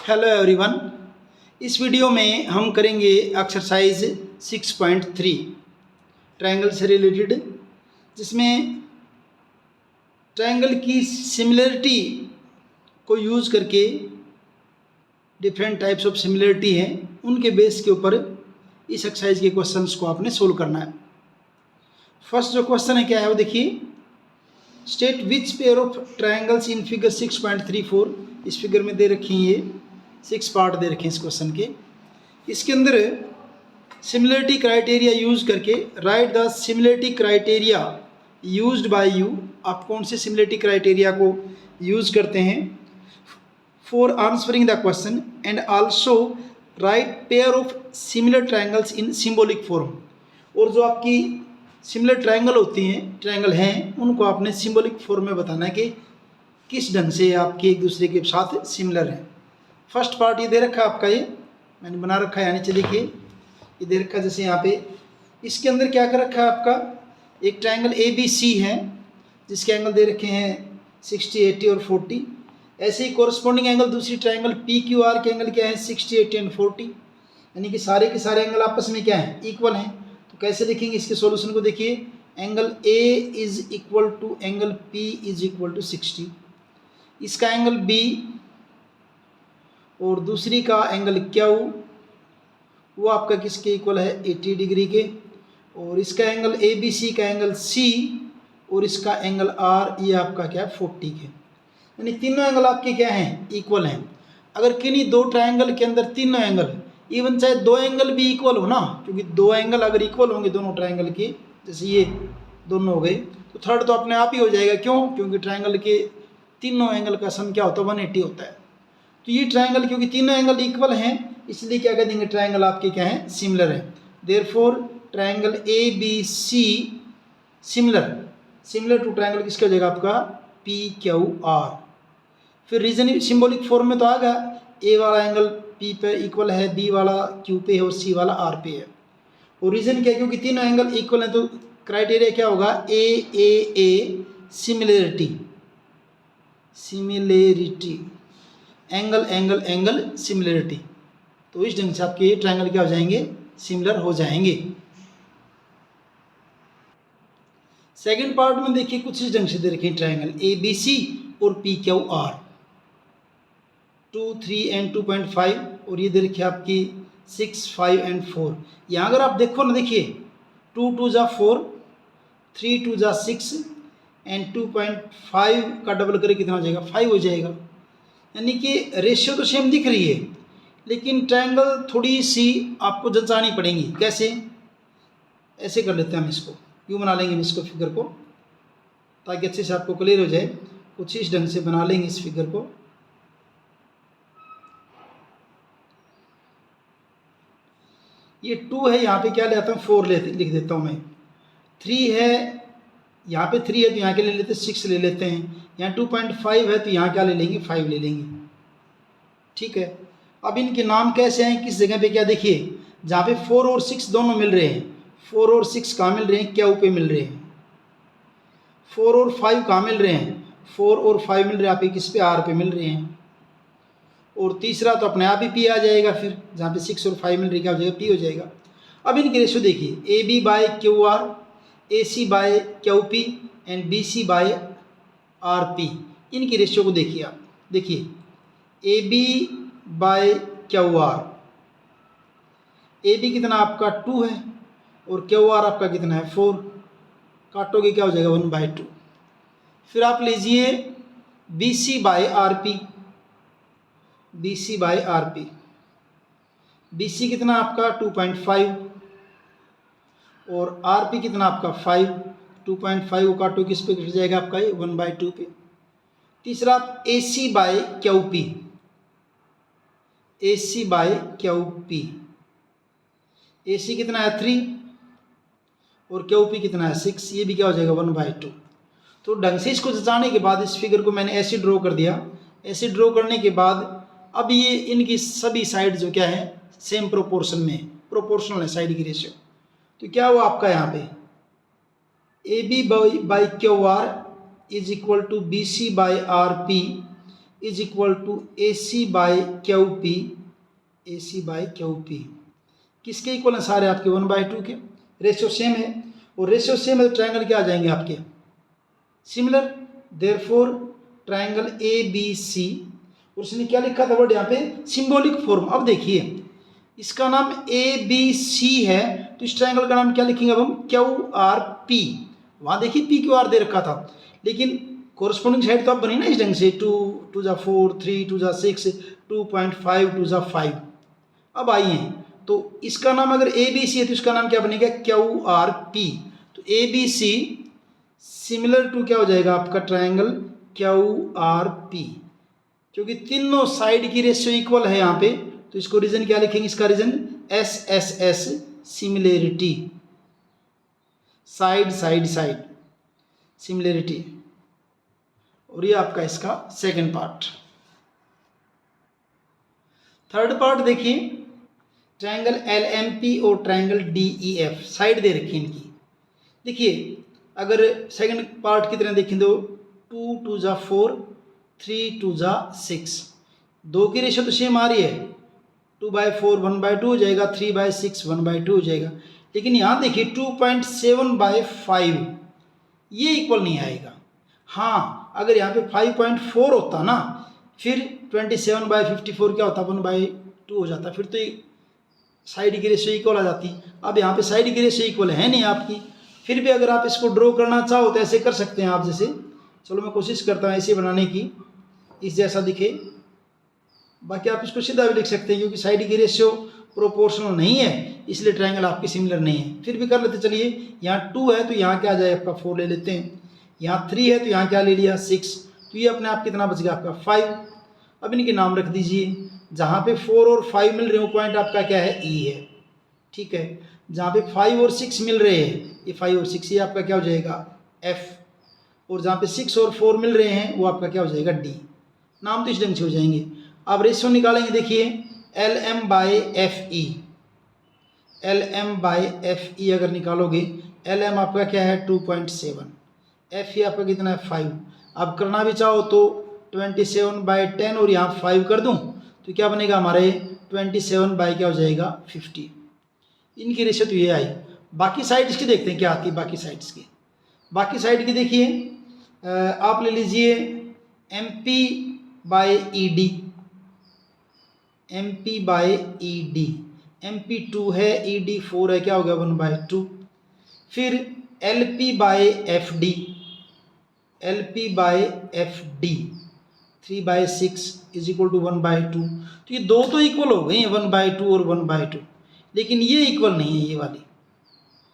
Hello everyone. इस video में हम करेंगे एक्सरसाइज 6.3 ट्रायंगल से रिलेटेड, जिसमें ट्रायंगल की सिमिलरिटी को यूज़ करके डिफरेंट टाइप्स ऑफ सिमिलरिटी हैं, उनके बेस के ऊपर इस एक्सरसाइज के क्वेश्चंस को आपने सोल्व करना है। फर्स्ट जो क्वेश्चन है क्या है वो देखिए, state which pair of triangles in figure 6.34। इस फिगर में दे रखी हैं ये 6 पार्ट दे रखे हैं इस क्वेश्चन के। इसके अंदर सिमिलरिटी क्राइटेरिया यूज करके right the similarity criteria used by you. आप कौन से सिमिलरिटी क्राइटेरिया को यूज करते हैं for answering the question, and also right pair of similar triangles in symbolic form. और जो आपकी सिमिलर ट्रायंगल होती हैं, ट्रायंगल हैं, उनको आपने सिंबॉलिक फॉर्म में बताना है कि किस ढंग से आपके एक दूसरे के साथ सिमिलर हैं। फर्स्ट पार्ट ये दे रखा है आपका, ये मैंने बना रखा है, यानी नीचे देखिए ये दे रखा है जैसे यहाँ पे। इसके अंदर क्या कर रखा है आपका, एक ट्रायंगल ABC है जिसके एंगल दे रखे हैं 60, 80 और 40। ऐसे ही कोरस्पॉन्डिंग एंगल दूसरी ट्रायंगल PQR के एंगल क्या है 60, 80 एंड 40, यानी कि सारे के सारे एंगल आपस में क्या है, इक्वल हैं। तो कैसे लिखेंगे इसके सॉल्यूशन को, देखिए angle A is equal to angle P is equal to 60, इसका एंगल B और दूसरी का एंगल Q वो आपका किसके इक्वल है 80 डिग्री के, और इसका एंगल ABC का एंगल C और इसका एंगल R ये आपका क्या है 40 के, यानी तीनों एंगल आपके क्या हैं, इक्वल हैं। अगर किन्हीं दो ट्रायंगल के अंदर तीनों एंगल, इवन चाहे दो एंगल भी इक्वल हो ना, क्योंकि दो एंगल अगर इक्वल होंगे दोनों ट्रायंगल के, जैसे ये दोनों हो गए, तो थर्ड तो अपने आप ही हो जाएगा। क्यों? क्योंकि ट्रायंगल के तीनों एंगल का सम क्या होता है 180 होता है। तो ये ट्रायंगल क्योंकि तीनों एंगल इक्वल हैं, इसलिए क्या कह देंगे, ट्रायंगल आपके क्या हैं, सिमिलर है। Therefore triangle ABC similar to triangle किसका हो जाएगा आपका PQR। फिर रीजन सिंबॉलिक फॉर्म में तो आ गया, A वाला एंगल P पे इक्वल है, B वाला Q पे है और C वाला R पे है। और रीजन क्या है, क्योंकि तीनों एंगल इक्वल है, तो क्राइटेरिया क्या होगा A सिमिलरिटी एंगल सिमिलरिटी। तो इस ढंग से आपके ये ट्रायंगल क्या हो जाएंगे, सिमिलर हो जाएंगे। सेकंड पार्ट में देखिए कुछ इस ढंग से दे रखे ट्रायंगल ABC और PQR 2, 3 एंड 2.5, और ये दे रखी आपकी 6, 5 एंड 4। यहाँ अगर आप देखो ना, देखिए 2 2 जा 4, 3 2 जा 6 एंड 2.5 का डबल करके कितना हो जाएगा 5 हो जाएगा, यानी कि रेशियो तो सेम दिख रही है, लेकिन ट्रायंगल थोड़ी सी आपको जंचानी पड़ेगी। कैसे? ऐसे कर लेते हैं हम इसको, यूँ बना लेंगे हम इसको फिगर को, ताकि अच्छे से आपको क्लियर हो जाए। कुछ इस ढंग से बना लेंगे इस फिगर को। ये 2 है, यहाँ पे क्या ले आता हूँ 4 लिख देता हूँ मैं। 3 है, यहाँ पे 3 है तो यहाँ के ले लेते हैं 6 ले लेते हैं। यहाँ 2.5 है तो यहाँ क्या ले लेंगे 5 ले लेंगे। ठीक है, अब इनके नाम कैसे हैं, किस जगह पे क्या, देखिए जहाँ पे 4 और 6 दोनों मिल रहे हैं, 4 और 6 कहाँ मिल रहे हैं, Q पे मिल रहे हैं। 4 और 5 कहाँ मिल रहे हैं, 4 और 5 मिल रहे हैं आप किस पे, R पे मिल रहे हैं। और तीसरा तो अपने आप ही P आ जाएगा, फिर जहाँ पे 6 और 5 मिल रही क्या हो जाएगा, P हो जाएगा। अब इनकी रेशियो देखिए AB by QR, AC by QP and BC by RP। इनकी रेशियो को देखिए आप, देखिए AB बाय QR, AB कितना आपका 2 है और QR आपका कितना है 4, काटोगे क्या हो जाएगा 1/2। फिर आप लीजिए BC by RP, BC by RP, BC कितना आपका 2.5 और RP कितना आपका 5, 2.5 को काटो किस पे कट जाएगा आपका ये 1/2 पे। तीसरा आप AC by QP, AC by QP, AC कितना है 3 और QP कितना है 6, ये भी क्या हो जाएगा 1/2। तो ढंग से इसको जचाने के बाद इस फिगर को मैंने ऐसे ड्रॉ कर दिया। ऐसे ड्रॉ करने के बाद अब ये इनकी सभी साइड जो क्या है सेम प्रोपोर्शन में, प्रोपोर्शनल है साइड की रेशियो। तो क्या हुआ आपका यहाँ पे AB by QR is equal to BC by RP is equal to A C by Q P, A C by Q P किसके इक्वल हैं सारे आपके 1/2 के, रेशियो सेम है, और रेशियो सेम है तो ट्रायंगल क्या आ जाएंगे आपके similar, therefore triangle A B C. और उसने क्या लिखा था वर्ड यहाँ पे सिंबॉलिक फॉर्म। अब देखिए इसका नाम ए बी सी है तो इस ट्रायंगल का नाम क्या लिखेंगे अब हम क्यू आर पी। वहाँ देखिए पी क्यू आर दे रखा था, लेकिन कोरस्पोंडिंग साइड तो अब बनी ना इस ढंग से 2 2 जा 4 3 2 जा 6 2.5 2 जा 5 अब आई हैं। तो इसका नाम अगर ए बी सी है तो इसका नाम क्या बनेगा क्यू आर पी। तो A B C similar to क्या हो जाएगा आपका ट्रायंगल क्यू आर पी, क्योंकि तीनों साइड की रेशियो इक्वल है यहाँ पे। तो इसको रीजन क्या लिखेंगे, इसका reason S S S similarity, side side side similarity. और ये आपका इसका सेकंड पार्ट। थर्ड पार्ट देखिए ट्रायंगल एल एम पी और triangle D E F side दे रखी इनकी। देखिए अगर सेकंड पार्ट की तरह देखें तो 2 2 जा 4 3 2 जा 6, दो की रेशियो तो सेम आ रही है, 2/4 1/2 हो जाएगा, 3/6 1/2 हो जाएगा। लेकिन यहाँ देखिए 2.7/5 ये इक्वल नहीं आएगा। हाँ अगर यहाँ पे 5.4 होता ना फिर 27/54 क्या होता 1/2 हो जाता, फिर तो साइड की रेशियो इक्वल आ जाती। अब यहाँ पे साइड की रेशियो इक्वल है नहीं आपकी, फिर भी अगर आप इसको ड्रॉ करना चाहो तो ऐसे कर सकते हैं आप, जैसे चलो मैं कोशिश करता हूँ ऐसे बनाने की इस जैसा दिखे। बाकी आप इसको सीधा भी लिख सकते हैं क्योंकि साइड की रेशियो प्रोपोर्शनल नहीं है इसलिए ट्रायंगल आपकी सिमिलर नहीं है। फिर भी कर लेते चलिए, यहाँ 2 है तो यहाँ क्या आ जाए आपका 4 ले लेते हैं, यहाँ 3 है तो यहाँ क्या ले लिया 6, तो ये अपने आप कितना बच गया आपका 5। अब इनके नाम रख दीजिए, जहाँ पे 4 और 5 मिल रहे हो पॉइंट आपका क्या है ई है, ठीक है। जहाँ पे 5 और 6 मिल रहे हैं ये 5 और 6 ये आपका क्या हो जाएगा एफ, और जहाँ पे 6 और 4 मिल रहे हैं वो आपका क्या हो जाएगा डी। नाम तो इस ढंग से हो जाएंगे। अब रेशियो निकालेंगे, देखिए L M by F E, L M by F E अगर निकालोगे एल एम आपका क्या है 2.7, एफ ई आपका कितना है 5। अब करना भी चाहो तो 27/10 और यहाँ 5 कर दूँ तो क्या बनेगा हमारे 27 बाई क्या हो जाएगा 50। इनकी रेशियो तो ये आई। बाकी साइड्स की देखते हैं क्या आती है बाकी साइड्स की। बाकी साइड की देखिए आप ले लीजिए M P by E D, M P by E D, M P 2 है ई डी 4 है क्या हो गया 1/2। फिर L P by F D, L P by F D 3/6 is equal to 1/2। तो ये दो तो इक्वल हो गई हैं 1/2 और 1/2, लेकिन ये इक्वल नहीं है ये वाली,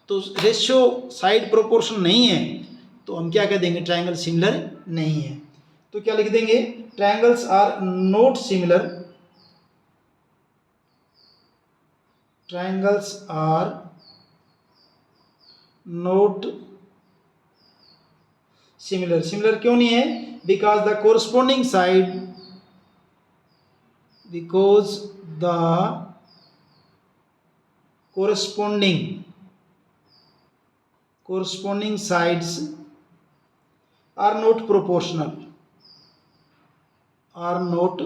तो रेशियो साइड प्रोपोर्शन नहीं है तो हम क्या कह देंगे ट्रायंगल सिमिलर नहीं है। तो क्या लिख देंगे triangles are not similar, triangles are not similar. Similar क्यों नहीं है, because the corresponding side, because the corresponding sides are not proportional, are not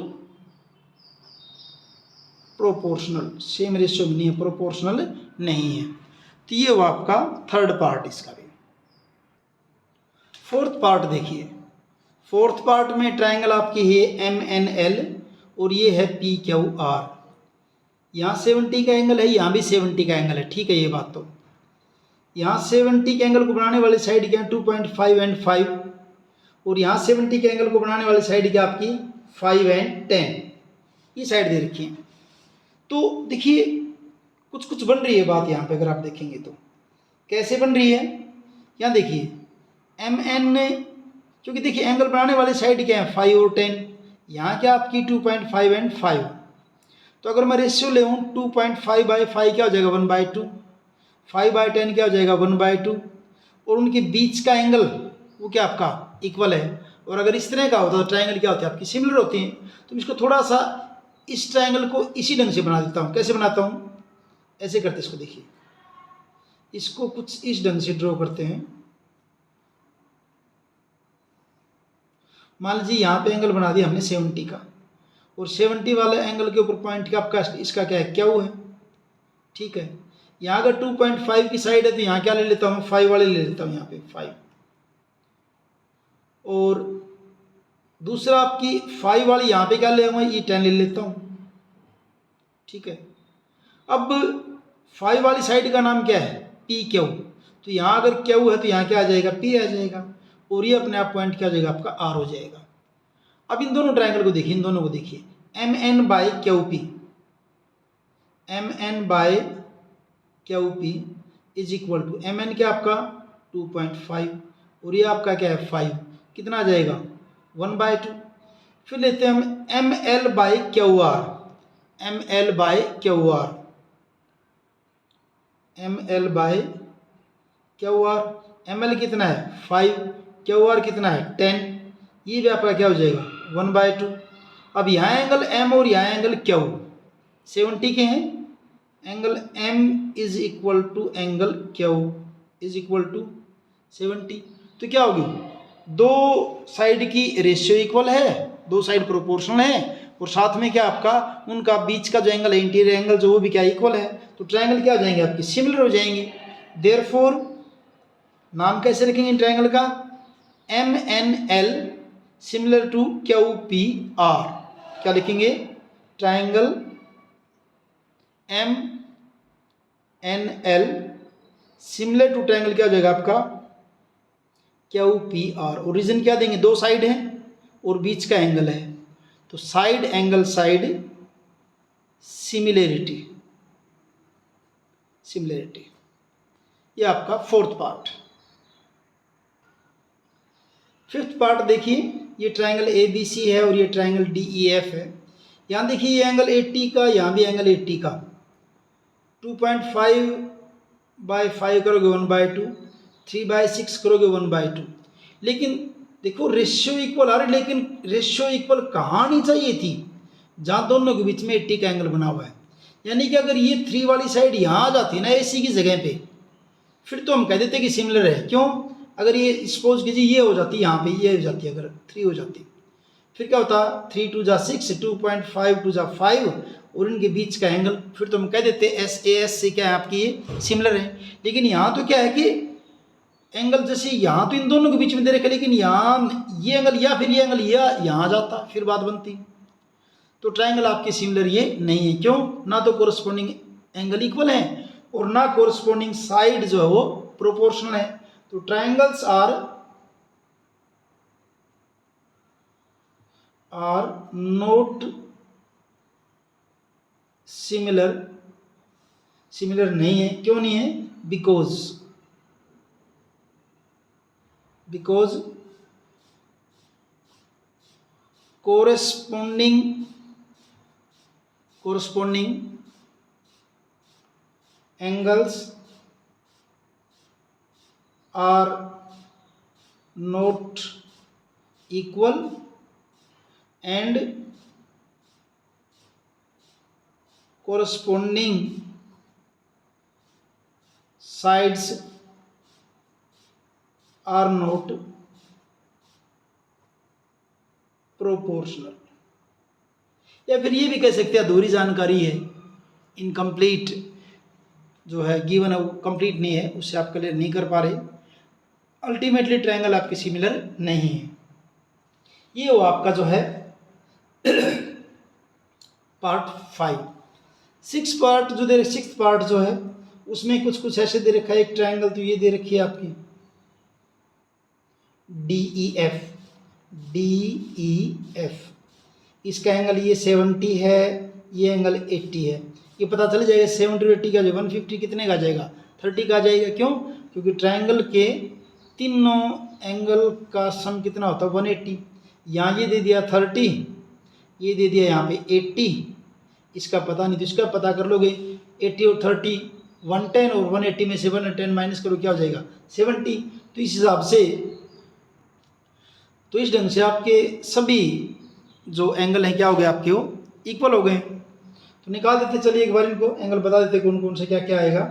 proportional, same ratio में नहीं है, प्रोपोर्शनल नहीं है। तो ये वो आपका थर्ड पार्ट इसका भी। फोर्थ पार्ट देखिए, फोर्थ पार्ट में ट्रायंगल आपकी है एम एन एल और ये है पी क्यू आर। यहाँ 70 का एंगल है, यहाँ भी 70 का एंगल है, ठीक है ये बात। तो यहाँ 70 के एंगल को बनाने वाली साइड क्या है 2.5 एंड 5, और यहाँ 70 के एंगल को बनाने वाली साइड क्या आपकी 5 एंड 10, ये साइड दे रखी है। तो देखिए कुछ कुछ बन रही है बात यहाँ पे, अगर आप देखेंगे तो कैसे बन रही है। यहाँ देखिए एम एन, क्योंकि देखिए एंगल बनाने वाली साइड क्या है 5 और 10, यहाँ क्या आपकी 2.5 एंड 5। तो अगर मैं रेशियो ले 2.5/5 क्या हो जाएगा 1/2, 5/10 क्या हो जाएगा 1/2, और उनके बीच का एंगल वो क्या आपका इक्वल है। और अगर इस तरह का होता तो ट्रायंगल क्या होते हैं आपकी सिमिलर होती हैं। तो इसको थोड़ा सा इस ट्रायंगल को इसी ढंग से बना देता हूँ। कैसे बनाता हूँ, ऐसे करते इसको, देखिए इसको कुछ इस ढंग से ड्रॉ करते हैं। मान लीजिए यहाँ पे एंगल बना दिया हमने 70 का, और 70 वाले एंगल के ऊपर पॉइंट का आपका इसका क्या है, क्यू है। ठीक है, यहाँ अगर 2.5 की साइड है तो यहाँ क्या ले लेता हूँ, 5 वाले ले लेता हूँ, यहाँ पे 5, और दूसरा आपकी 5 वाली यहाँ पे क्या ले आऊँगा, ये 10 ले लेता हूँ। ठीक है, अब 5 वाली साइड का नाम क्या है, पी क्यू, तो यहाँ अगर क्यू है तो यहाँ क्या आ जाएगा, पी आ जाएगा, और ये अपने आप पॉइंट क्या हो जाएगा, आपका आर हो जाएगा। अब इन दोनों ट्रायंगल को देखिए, इन दोनों को देखिए, M N by Q P, M N by Q P is equal to, M N क्या आपका 2.5, और ये आपका क्या है 5, कितना आ जाएगा 1/2। फिर लेते हैं हम M L by Q R, M L by Q R, M L by Q R, M L कितना है 5, क्यू आर कितना है 10, ये भी आपका क्या हो जाएगा 1/2। अब यहाँ एंगल एम और यहाँ एंगल क्यू 70 के हैं, angle M is equal to angle Q is equal to 70, तो क्या होगी, दो साइड की रेशियो इक्वल है, दो साइड प्रोपोर्शनल है, और साथ में क्या आपका उनका बीच का जो एंगल है, इंटीरियर एंगल जो, वो भी क्या इक्वल है, तो ट्रायंगल क्या हो जाएंगे आपके, सिमिलर हो जाएंगे। देयरफॉर नाम कैसे रखेंगे इन ट्रायंगल का, M N L similar to Q P R, क्या लिखेंगे, triangle M N L similar to triangle क्या हो जाएगा आपका, क्यू पी आर, और रीजन क्या देंगे, दो साइड है और बीच का एंगल है, तो side angle side similarity, similarity, ये आपका फोर्थ पार्ट। फिफ्थ पार्ट देखिए, ये ट्रायंगल ए बी सी है और ये ट्रायंगल डी ई एफ है। यहाँ देखिए ये एंगल 80 का, यहाँ भी एंगल 80 का, 2.5/5 करोगे 1/2, 3/6 करोगे 1/2, लेकिन देखो रेशियो इक्वल आ रही, लेकिन रेशियो इक्वल कहाँ आनी चाहिए थी, जहाँ दोनों के बीच में 80 का एंगल बना हुआ है। यानी कि अगर ये 3 वाली साइड यहाँ आ जाती है ना AC की जगह पे, फिर तो हम कह देते कि सिमिलर है। क्यों, अगर ये सपोज कीजिए ये हो जाती, यहाँ पे ये हो जाती, अगर 3 हो जाती, फिर क्या होता, 3 2 जा 6, 2.5 2 जा 5, और इनके बीच का एंगल, फिर तो हम कह देते SAS से क्या है आपकी ये सिमिलर है। लेकिन यहाँ तो क्या है कि एंगल जैसे यहाँ तो इन दोनों के बीच में दे रखा, लेकिन यहाँ ये एंगल या फिर ये एंगल यहाँ जाता, फिर बात बनती। तो ट्रायंगल आपके सिमिलर ये नहीं है। क्यों, ना तो कोरस्पॉन्डिंग एंगल इक्वल है और ना कोरस्पॉन्डिंग साइड जो है वो प्रोपोर्शनल है। तो triangles are not similar, similar नहीं है। क्यों नहीं है, because corresponding angles are not equal and corresponding sides are not proportional. या फिर ये भी कह सकते हैं अधूरी जानकारी है, इनकम्प्लीट जो है गिवन है वो कंप्लीट नहीं है, उससे आप क्लियर नहीं कर पा रहे। अल्टीमेटली ट्रायंगल आपके सिमिलर नहीं है। ये वो आपका जो है पार्ट 5। सिक्स पार्ट जो दे, सिक्स्थ पार्ट जो है उसमें कुछ कुछ ऐसे दे रखा है। एक ट्रायंगल तो ये दे रखी है आपकी DEF, इसका एंगल ये 70 है, ये एंगल 80 है। ये पता चल जाएगा 70 और 80 का जो 150 कितने का आ जाएगा, 30 का आ जाएगा। क्यों, क्योंकि ट्रायंगल के तीनों एंगल का सम कितना होता है 180। यहाँ ये दे दिया 30, ये दे दिया यहाँ पे 80, इसका पता नहीं तो इसका पता कर लोगे। 80 और 30 110, और 180 में से 110 माइनस करो क्या हो जाएगा 70। तो इस हिसाब से, तो इस ढंग से आपके सभी जो एंगल हैं क्या हो गए आपके, वो इक्वल हो गए। तो निकाल देते, चलिए एक बार इनको एंगल बता देते कौन कौन से क्या क्या आएगा।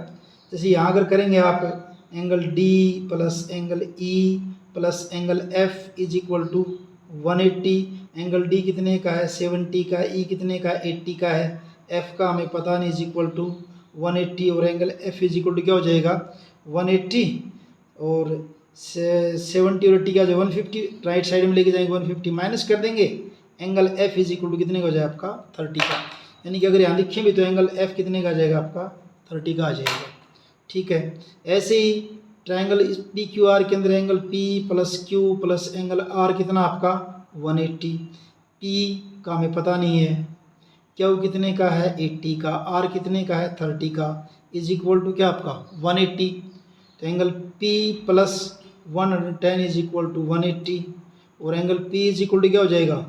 जैसे यहाँ अगर करेंगे आप angle D plus angle E plus angle F is equal to 180, angle D कितने का है 70 का, ई कितने का 80 का है, एफ का हमें पता नहीं, इज इक्वल टू 180, और angle F is equal to क्या हो जाएगा 180, और 70 और 80 का जो 150 राइट साइड में लेके जाएंगे 150 माइनस कर देंगे, angle F is equal to कितने का हो जाएगा आपका 30 का। यानी कि अगर यहाँ लिखें भी तो एंगल एफ कितने का आ जाएगा आपका 30 का आ जाएगा। ठीक है, ऐसे ही ट्रायंगल पी क्यू आर के अंदर angle P plus Q plus angle R कितना आपका 180, पी का हमें पता नहीं है, क्यू कितने का है 80 का, आर कितने का है 30 का, इज इक्वल टू क्या आपका 180। तो angle P plus 110 is equal to 180, और angle P is equal to क्या हो जाएगा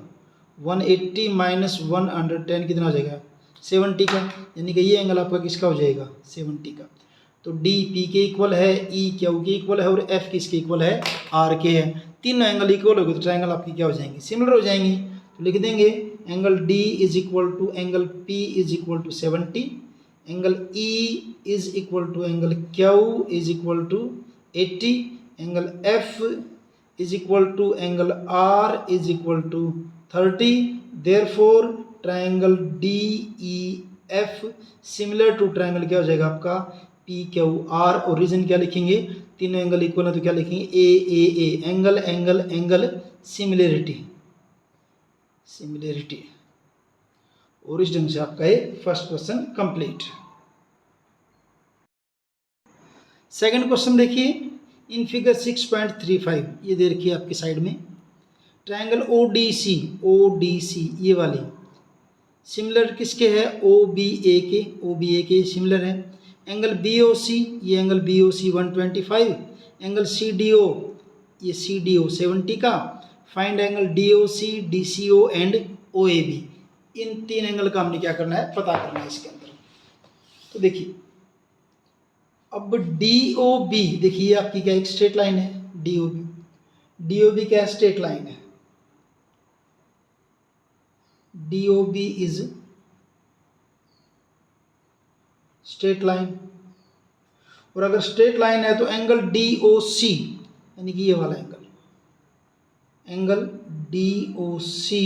180 माइनस 110 कितना हो जाएगा 70 का, यानी कि ये एंगल आपका किसका हो जाएगा 70 का। तो डी पी के इक्वल है, ई क्यू के इक्वल है, और एफ किसके इक्वल है आर के है। तीनों एंगल इक्वल हो गए तो ट्रायंगल आपकी क्या हो जाएंगी सिमिलर हो जाएंगी। तो लिख देंगे angle D is equal to angle P is equal to 70, angle E is equal to angle Q is equal to 80, angle F is equal to angle R is equal to 30। Therefore triangle D E F similar to triangle क्या हो जाएगा आपका P Q R, और reason क्या लिखेंगे तीनों angle equal है तो क्या लिखेंगे ए angle angle angle similarity similarity. और इस ढंग से आपका ये first question complete. Second question देखिए, इन फिगर 6.35 ये दे रखी है आपकी साइड में, ट्रायंगल ओ डी सी ये वाली सिमिलर किसके है ओ बी ए के सिमिलर है। एंगल बी ओ सी, ये angle B O C 125, angle C D O, ये सी डी ओ 70 का। Find angle D O C D C O and O A B, इन तीन angle का हमने क्या करना है पता करना है इसके अंदर। तो देखिए अब डी ओ बी, देखिए आपकी क्या एक स्ट्रेट लाइन है डी ओ बी क्या स्ट्रेट लाइन है, D O B is straight line. और अगर स्ट्रेट लाइन है तो एंगल डी ओ सी यानी कि ये वाला angle D O C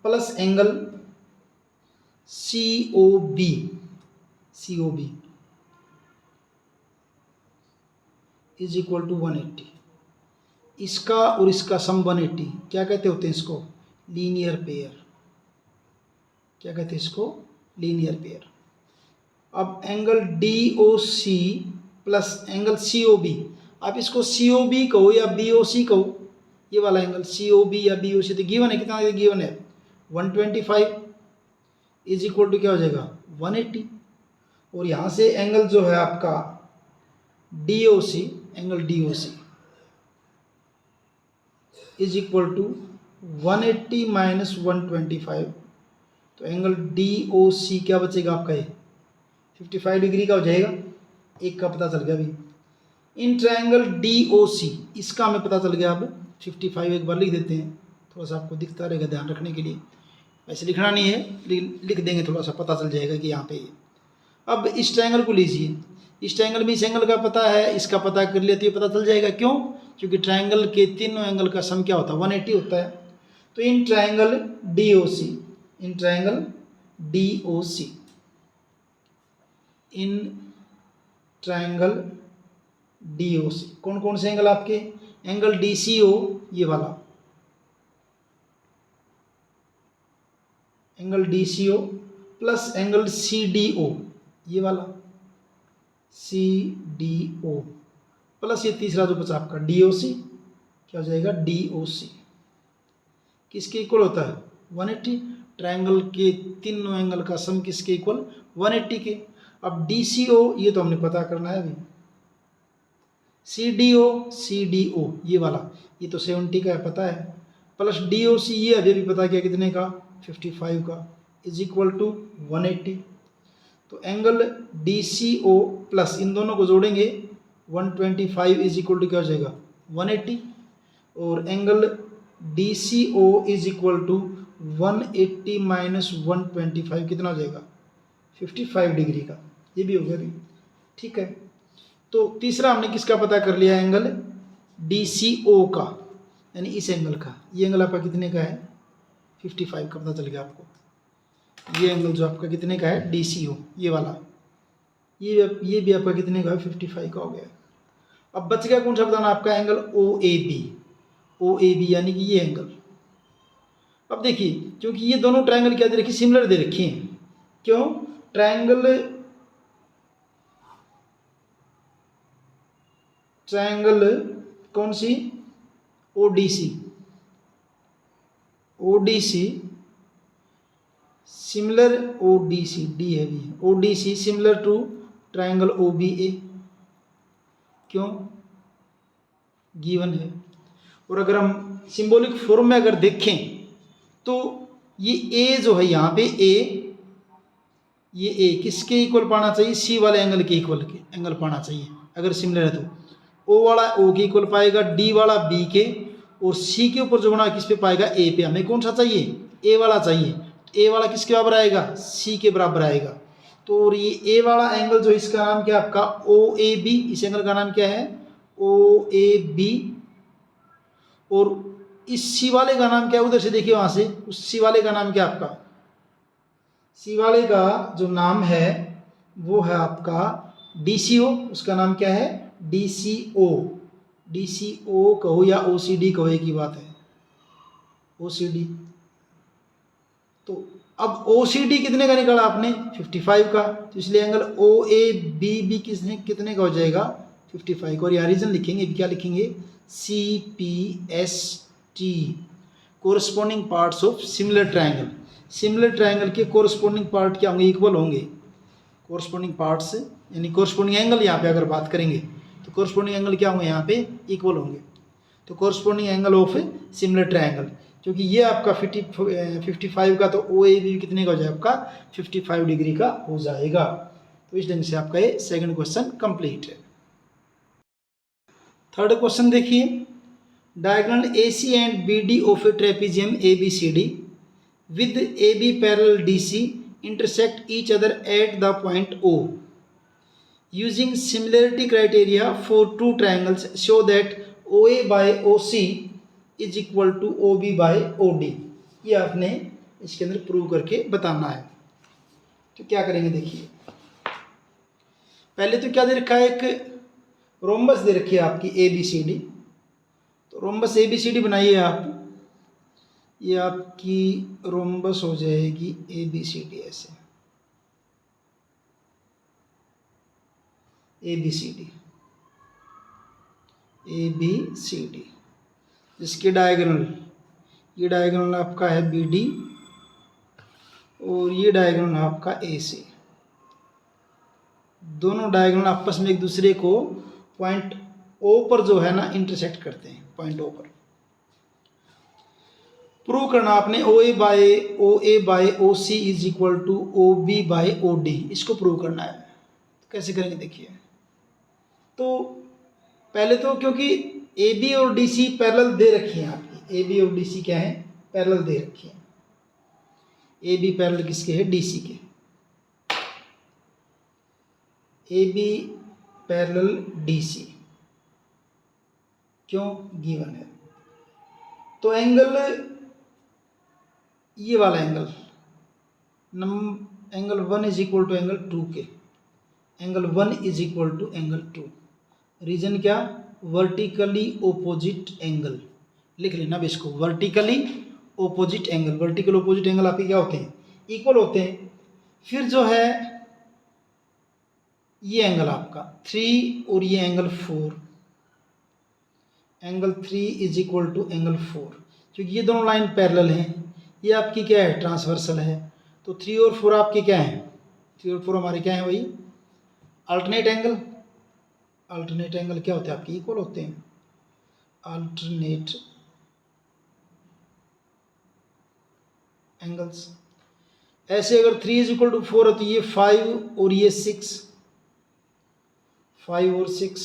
plus angle C O B is equal to 180। इसका और इसका सम 180 क्या कहते होते हैं इसको लीनियर पेयर, क्या कहते हैं इसको लीनियर पेयर। अब angle D O C plus angle C O B, आप इसको सी ओ बी कहो या बी ओ सी कहो, ये वाला एंगल सी ओ बी या बी ओ सी तो गिवन है, कितना गिवन है 125 इज इक्वल टू क्या हो जाएगा 180। और यहाँ से एंगल जो है आपका D O C, angle D O C is equal to 180 minus 125, तो एंगल डी ओ सी क्या बचेगा आपका ये 55 डिग्री का हो जाएगा, एक का पता चल गया अभी। इन ट्रायंगल डी ओ सी इसका हमें पता चल गया, अब 55 एक बार लिख देते हैं, थोड़ा सा आपको दिखता रहेगा ध्यान रखने के लिए, वैसे लिखना नहीं है लिख देंगे, थोड़ा सा पता चल जाएगा कि यहाँ पे। अब इस ट्रायंगल को लीजिए, इस ट्रायंगल में इस एंगल का पता है, इसका पता कर लिया तो ये पता चल जाएगा, क्यों क्योंकि ट्रायंगल के तीनों एंगल का सम क्या होता है 180 होता है। तो in triangle D O C, in triangle D O C, in triangle D O C कौन कौन से एंगल आपके, एंगल डी सी ओ ये वाला, angle D C O plus angle C D O ये वाला सी डी ओ प्लस ये तीसरा जो बचा आपका डी ओ सी, क्या हो जाएगा डी ओ सी, किसके इक्वल होता है 180। ट्रायंगल के तीनों एंगल का सम किसके इक्वल 180 के। अब डी सी ओ ये तो हमने पता करना है अभी, सी डी ओ ये वाला ये तो 70 का है पता है, प्लस डी ओ सी ये अभी भी पता किया कितने का 55 का, इज इक्वल टू 180। तो angle D C O plus इन दोनों को जोड़ेंगे 125 इज इक्वल टू क्या हो जाएगा 180, और angle D C O is equal to 180 minus 125 कितना हो जाएगा 55 डिग्री का, ये भी हो गया अभी। ठीक है, तो तीसरा हमने किसका पता कर लिया एंगल डी सी ओ का, यानी इस एंगल का, ये एंगल आपका कितने का है 55 का पता चल गया आपको। ये एंगल जो आपका कितने का है DCO, ये वाला, ये भी आपका कितने का है 55 का हो गया। अब बच गया कौन सा बताना आपका एंगल OAB यानी कि ये एंगल। अब देखिए क्योंकि ये दोनों ट्रायंगल क्या दे रखी, सिमिलर दे रखी हैं। क्यों, ट्रायंगल कौन सी ODC सिमिलर, ODC डी है भी, ODC similar to triangle OBA, क्यों गिवन है। और अगर हम सिंबॉलिक फॉर्म में अगर देखें तो ये A जो है यहाँ पे ये A किसके इक्वल पाना चाहिए, C वाले एंगल के इक्वल के एंगल पाना चाहिए अगर सिमिलर है तो। O वाला O के इक्वल पाएगा, D वाला B के, और C के ऊपर जो बना किस पे पाएगा A पे। हमें कौन सा चाहिए, A वाला चाहिए। A वाला किसके बराबर आएगा, C के बराबर आएगा। तो और ये A वाला एंगल जो इसका नाम क्या है आपका OAB, इस एंगल का नाम क्या है OAB। और इस C वाले का नाम क्या है, उधर से देखिए वहां से, उस C वाले का नाम क्या है आपका, C वाले का जो नाम है वो है आपका DCO, उसका नाम क्या है DCO कहो या OCD कहो, एक ही बात है OCD। तो अब OCD कितने का निकाला आपने 55 का, तो इसलिए एंगल OAB भी कितने का हो जाएगा 55 का। और यहाँ रीजन लिखेंगे, क्या लिखेंगे CPST corresponding parts of similar triangle. Similar triangle के कोरस्पॉन्डिंग पार्ट क्या होंगे, इक्वल होंगे। कोरस्पॉन्डिंग पार्ट्स यानी कोरस्पॉन्डिंग एंगल यहाँ पे अगर बात करेंगे तो कोरस्पॉन्डिंग एंगल क्या होंगे यहाँ पे इक्वल होंगे। तो corresponding angle of similar triangle, क्योंकि ये आपका 55 का, तो OAB कितने का हो जाएगा आपका 55 डिग्री का हो जाएगा। तो इस ढंग से आपका ये सेकंड क्वेश्चन कंप्लीट है। थर्ड क्वेश्चन देखिए, diagonal AC and BD of A trapezium ABCD with AB parallel DC intersect each other at the point O. Using similarity criteria for two triangles, show that OA by OC is equal to OB by OD। ये आपने इसके अंदर prove करके बताना है। तो क्या करेंगे देखिए, पहले तो क्या दे रखा है, एक रोम्बस दे रखी है आपकी ABCD। तो रोम्बस ABCD बनाइए आप, ये आपकी रोम्बस हो जाएगी ABCD, ऐसे ABCD जिसके डायगोनल, ये डायगोनल आपका है BD और ये डायगोनल आपका AC। दोनों डायगोनल आपस में एक दूसरे को पॉइंट O पर जो है ना इंटरसेक्ट करते हैं, पॉइंट O पर। प्रूव करना आपने OA by OC is equal to OB by OD, इसको प्रूव करना है। तो कैसे करेंगे देखिए, तो पहले तो क्योंकि AB और DC पैरेलल दे रखी हैं आपकी, AB और DC क्या है पैरेलल दे रखी है। AB पैरेलल किसके है DC के, AB पैरेलल DC, क्यों गिवन है। तो एंगल, ये वाला angle angle 1 is equal to angle 2 के, angle 1 is equal to angle 2। Reason क्या, वर्टिकली ओपोजिट एंगल, लिख लेना अब इसको, vertically opposite angle. Vertical opposite angle आपके क्या होते हैं इक्वल होते हैं। फिर जो है ये एंगल आपका 3 और ये angle 4, angle 3 is equal to angle 4, क्योंकि ये दोनों लाइन पैरेलल हैं। ये आपकी क्या है ट्रांसवर्सल है। तो 3 और 4 आपके क्या हैं, 3 और 4 हमारे क्या हैं, वही अल्टरनेट एंगल। अल्टरनेट एंगल क्या होते हैं आपके इक्वल होते हैं, अल्टरनेट एंगल्स। ऐसे अगर 3 इज इक्वल टू 4 है तो ये 5 और ये 6, 5 और 6,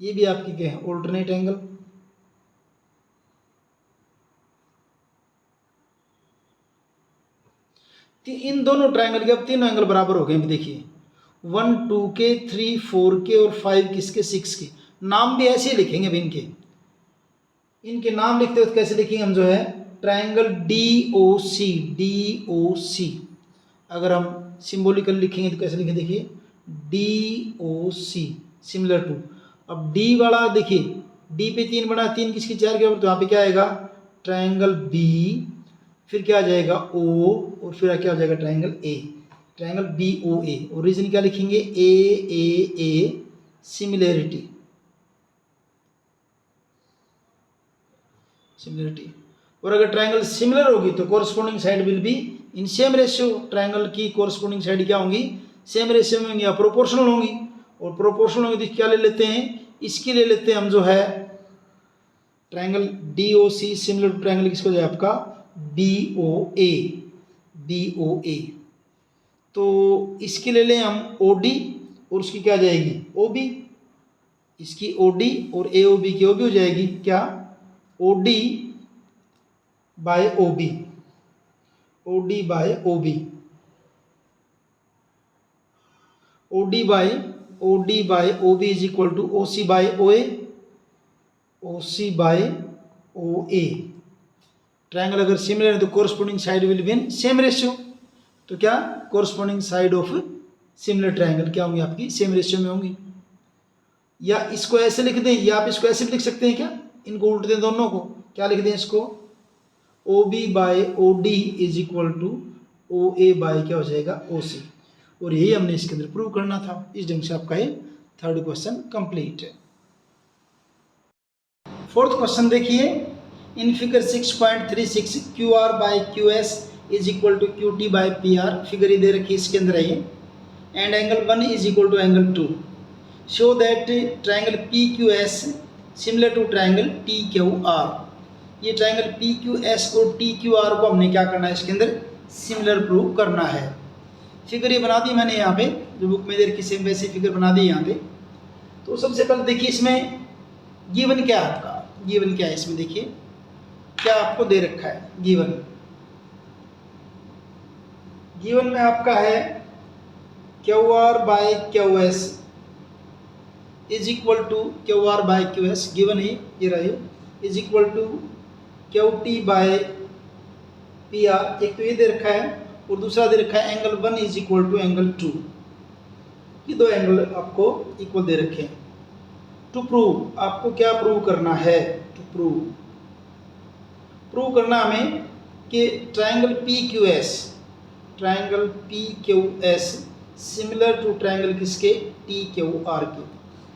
ये भी आपकी क्या है अल्टरनेट एंगल। इन दोनों ट्रायंगल के अब तीनों एंगल बराबर हो गए। देखिए 1 2 के, 3 4 के और 5 किसके 6 के। नाम भी ऐसे लिखेंगे इनके, इनके नाम लिखते वक्त कैसे लिखेंगे हम, जो है ट्राइंगल DOC, DOC। अगर हम सिंबॉलिकल लिखेंगे तो कैसे लिखें, देखिए DOC, सिमिलर टू। अब डी वाला देखिए, डी पे 3 बना, 3 किसकी 4 के बराबर, तो यहाँ पे क्या आएगा ट्राइंगल B, फिर क्या आ जाएगा O, और फिर क्या हो जाएगा ट्राइंगल A, ट्राइंगल BOA। और रीजन क्या लिखेंगे, AAA, सिमिलरिटी, सिमिलरिटी। और अगर ट्राइंगल सिमिलर होगी तो corresponding side will be in same ratio. Triangle की कोरस्पोंडिंग साइड क्या होंगी, सेम रेशियो में होंगी या प्रोपोर्शनल होंगी। और प्रोपोर्शनल होंगी तो क्या ले लेते हैं, इसकी ले लेते हैं हम, जो है triangle DOC similar to triangle किसको जाए आपका BOA, BOA। तो इसकी ले लें हम OD, और उसकी क्या जाएगी OB, इसकी OD और AOB की OB हो जाएगी क्या, OD by OB, OD by OB, OD by OB is equal to OC by OA, OC by OA। Triangle अगर सिमिलर है तो corresponding side will be in same ratio. तो क्या corresponding side of similar triangle क्या होंगी आपकी, same ratio में होंगी। या इसको ऐसे लिख दें, या आप इसको ऐसे भी लिख सकते हैं क्या, इनको उल्ट दें दोनों को, क्या लिख दें इसको, OB by OD is equal to OA by क्या हो जाएगा OC। और यही हमने इसके अंदर प्रूव करना था। इस ढंग से आपका ये 3rd क्वेश्चन कंप्लीट है। 4th क्वेश्चन देखिए, in figure 6.36 QR by QS is equal to QT by PR। Figure ये दे रखी है, इसके अंदर है ये, and angle 1 is equal to angle 2। Show that triangle PQS similar to triangle TQR। ये ट्राइंगल PQS और TQR को हमने क्या करना है, इसके अंदर सिमिलर प्रूव करना है। फिगर ये बना दी मैंने यहाँ पे, जो बुक में दे रखी सेम वैसे फिगर बना दी यहाँ पे। तो सबसे पहले देखिए इसमें गिवन क्या है आपका, गिवन क्या है इसमें, देखिए क्या आपको दे रखा है गिवन। गिवन में आपका है QR by QS is equal to QR by QS, given है ये रहे, is equal to QT by PR। एक तो ये दे रखा है, और दूसरा दे रखा है angle 1 is equal to angle 2। ये दो एंगल आपको इक्वल दे रखे हैं। टू प्रूव, आपको क्या प्रूव करना है, टू प्रूव करना हमें कि triangle PQS similar to triangle किसके, TQR के।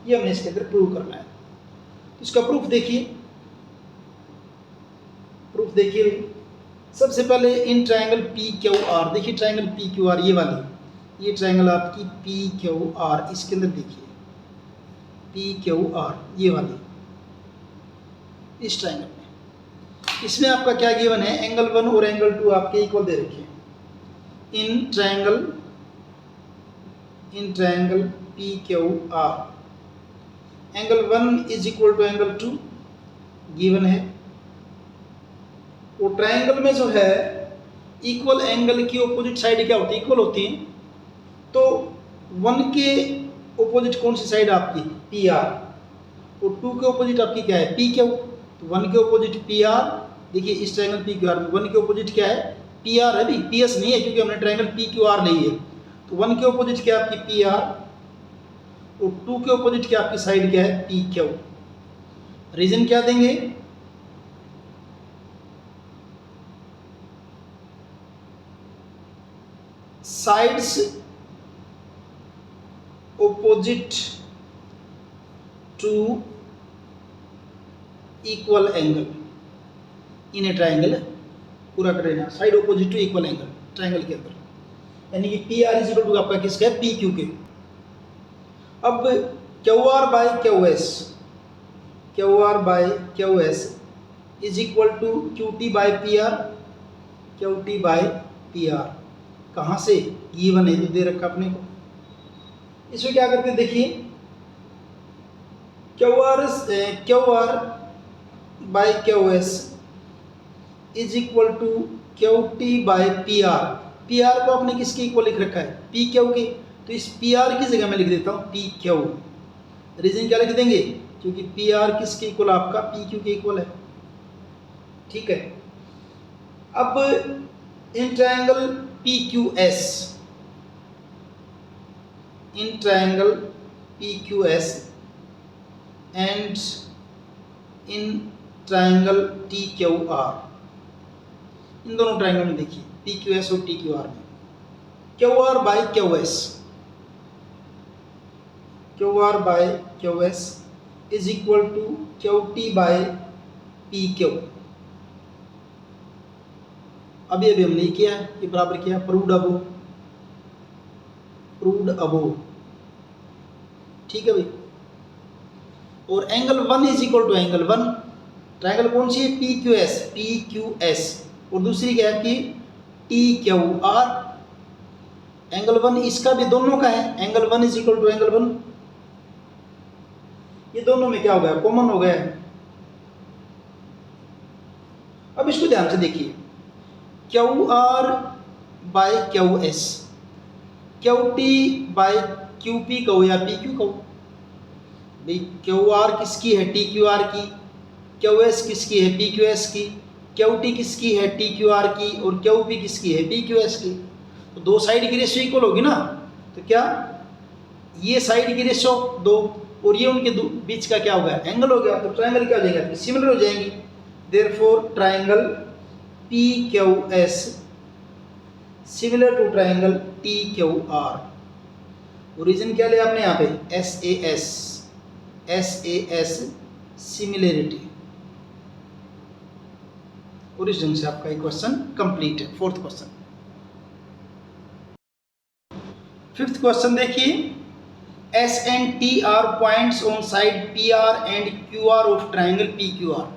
ये हमने इसके अंदर प्रूव करना है। तो इसका प्रूफ देखिए सबसे पहले इन ट्राइंगल PQR, देखिए ट्राइंगल PQR ये वाली, ये ट्राइंगल आपकी PQR, इसके अंदर देखिए PQR ये वाली, इस ट्राइंगल में, इसमें आपका क्या गिवन है, एंगल 1 और एंगल 2 आपके इक्वल दे रखे हैं। In triangle PQR angle 1 is equal to angle 2 given है। और ट्राइंगल में जो है इक्वल एंगल की ऑपोजिट साइड क्या होती है, इक्वल होती है। तो 1 के ऑपोजिट कौन सी साइड आपकी, PR, और 2 के ऑपोजिट आपकी क्या है, PQ। तो 1 के ऑपोजिट PR, देखिए इस ट्राइंगल PQR में 1 के ऑपोजिट क्या है, PR है, भी PS नहीं है क्योंकि हमने ट्राइंगल PQR ली है। तो 1 के ऑपोजिट क्या आपकी PR, और 2 के ऑपोजिट क्या आपकी साइड क्या है, PQ। रीजन क्या देंगे, sides opposite to equal angle in a triangle, पूरा कर लेना, side opposite to equal angle triangle के अंदर, यानी कि PR इज इक्वल टू आपका किसका है, PQ के। अब QR by QS is equal to QT by PR, कहाँ से, गिवन है, दे रखा अपने को। इसमें क्या करते हैं देखिए, QR by QS is equal to QT by PR को आपने किसके इक्वल लिख रखा है, PQ के। तो इस PR की जगह मैं लिख देता हूँ PQ। रीजन क्या लिख देंगे, क्योंकि PR किसके इक्वल, आपका PQ के इक्वल है। ठीक है। अब in triangle P Q S, in triangle P Q S and in triangle T Q R, इन दोनों ट्रायंगल में देखिए पी क्यू एस और टी क्यू आर में, Q R by Q S, Q R by Q S is equal to Q T by P Q. अभी अभी हमने किया, ये बराबर किया, प्रूव्ड अबो, प्रूव्ड अबो, ठीक है भाई। और angle 1 is equal to angle 1, triangle कौन सी है, P Q S, P Q S, और दूसरी क्या है आपकी टी क्यू आर। एंगल 1 इसका भी दोनों का है, angle 1 is equal to angle 1, ये दोनों में क्या हो गया, कॉमन हो गया है। अब इसको ध्यान से देखिए, Q R by Q S, Q T by Q P कहो या पी क्यू कहो भाई, क्यू आर किसकी है, टी क्यू आर की, क्यू एस किसकी है, पी क्यू एस की, क्यू टी किसकी है, टी क्यू आर की, और क्यू पी किसकी है, पी क्यू एस की। तो दो साइड की रेशियो इक्वल होगी ना, तो क्या ये साइड की रेशियो 2 और ये उनके बीच का क्या हो गया, एंगल हो गया, तो ट्रायंगल क्या हो जाएगा, सिमिलर हो जाएंगी। Therefore triangle P Q S similar to triangle T Q R. Origin क्या लिया आपने यहाँ पे, S A S, S A S similarity. और इस ढंग से आपका एक क्वेश्चन कंप्लीट है, फोर्थ क्वेश्चन। फिफ्थ क्वेश्चन देखिए, S and T R points on side P R and Q R of triangle P Q R.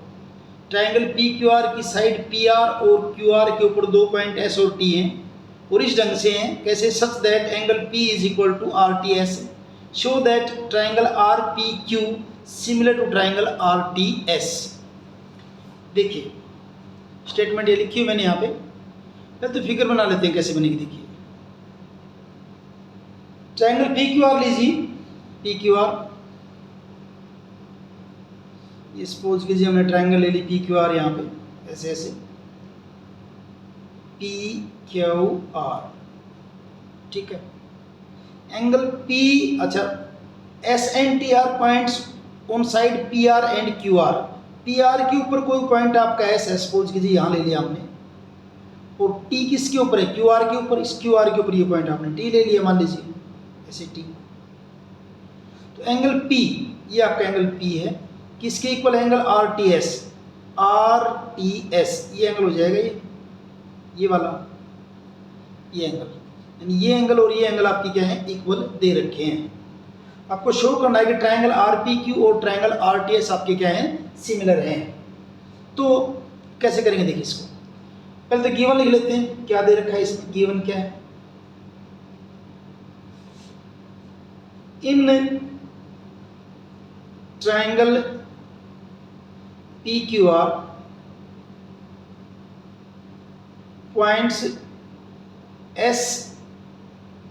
Triangle P Q R की side P R और क्यू आर के ऊपर दो point S और T हैं, और इस ढंग से हैं कैसे, such that angle P is equal to R T S, show that triangle R P Q similar to triangle R T S. देखिए स्टेटमेंट ये लिखी है मैंने यहाँ पे, पहले तो फिगर बना लेते हैं कैसे बनेगी। देखिए ट्रायंगल पी क्यू आर लीजिए, पी क्यू आर, ये सपोज कीजिए हमने ट्रायंगल ले ली पी क्यू आर, यहाँ पे ऐसे ऐसे पी क्यू आर, ठीक है। एंगल पी, अच्छा S and T R points on side P R and Q R, P R के ऊपर कोई पॉइंट आपका एस है, सपोज कीजिए यहाँ ले लिया हमने, और टी किसके ऊपर है, क्यू आर के ऊपर, इस क्यू आर के ऊपर ये पॉइंट आपने टी ले लिया, मान लीजिए ऐसे टी। तो एंगल पी, ये आपका एंगल पी है, किसके equal angle are T S, are T S, ये एंगल हो जाएगा ये वाला, ये एंगल, यानी ये एंगल और ये एंगल आपकी क्या है, इक्वल दे रखे हैं। आपको शो करना है कि ट्रायंगल आर पी क्यू और ट्रायंगल आर टी एस आपके क्या हैं, सिमिलर हैं। तो कैसे करेंगे देखिए इसको, पहले तो गिवन लिख लेते हैं, क्या दे रखा है इसमें, गिवन क्या है, in triangle P Q R points S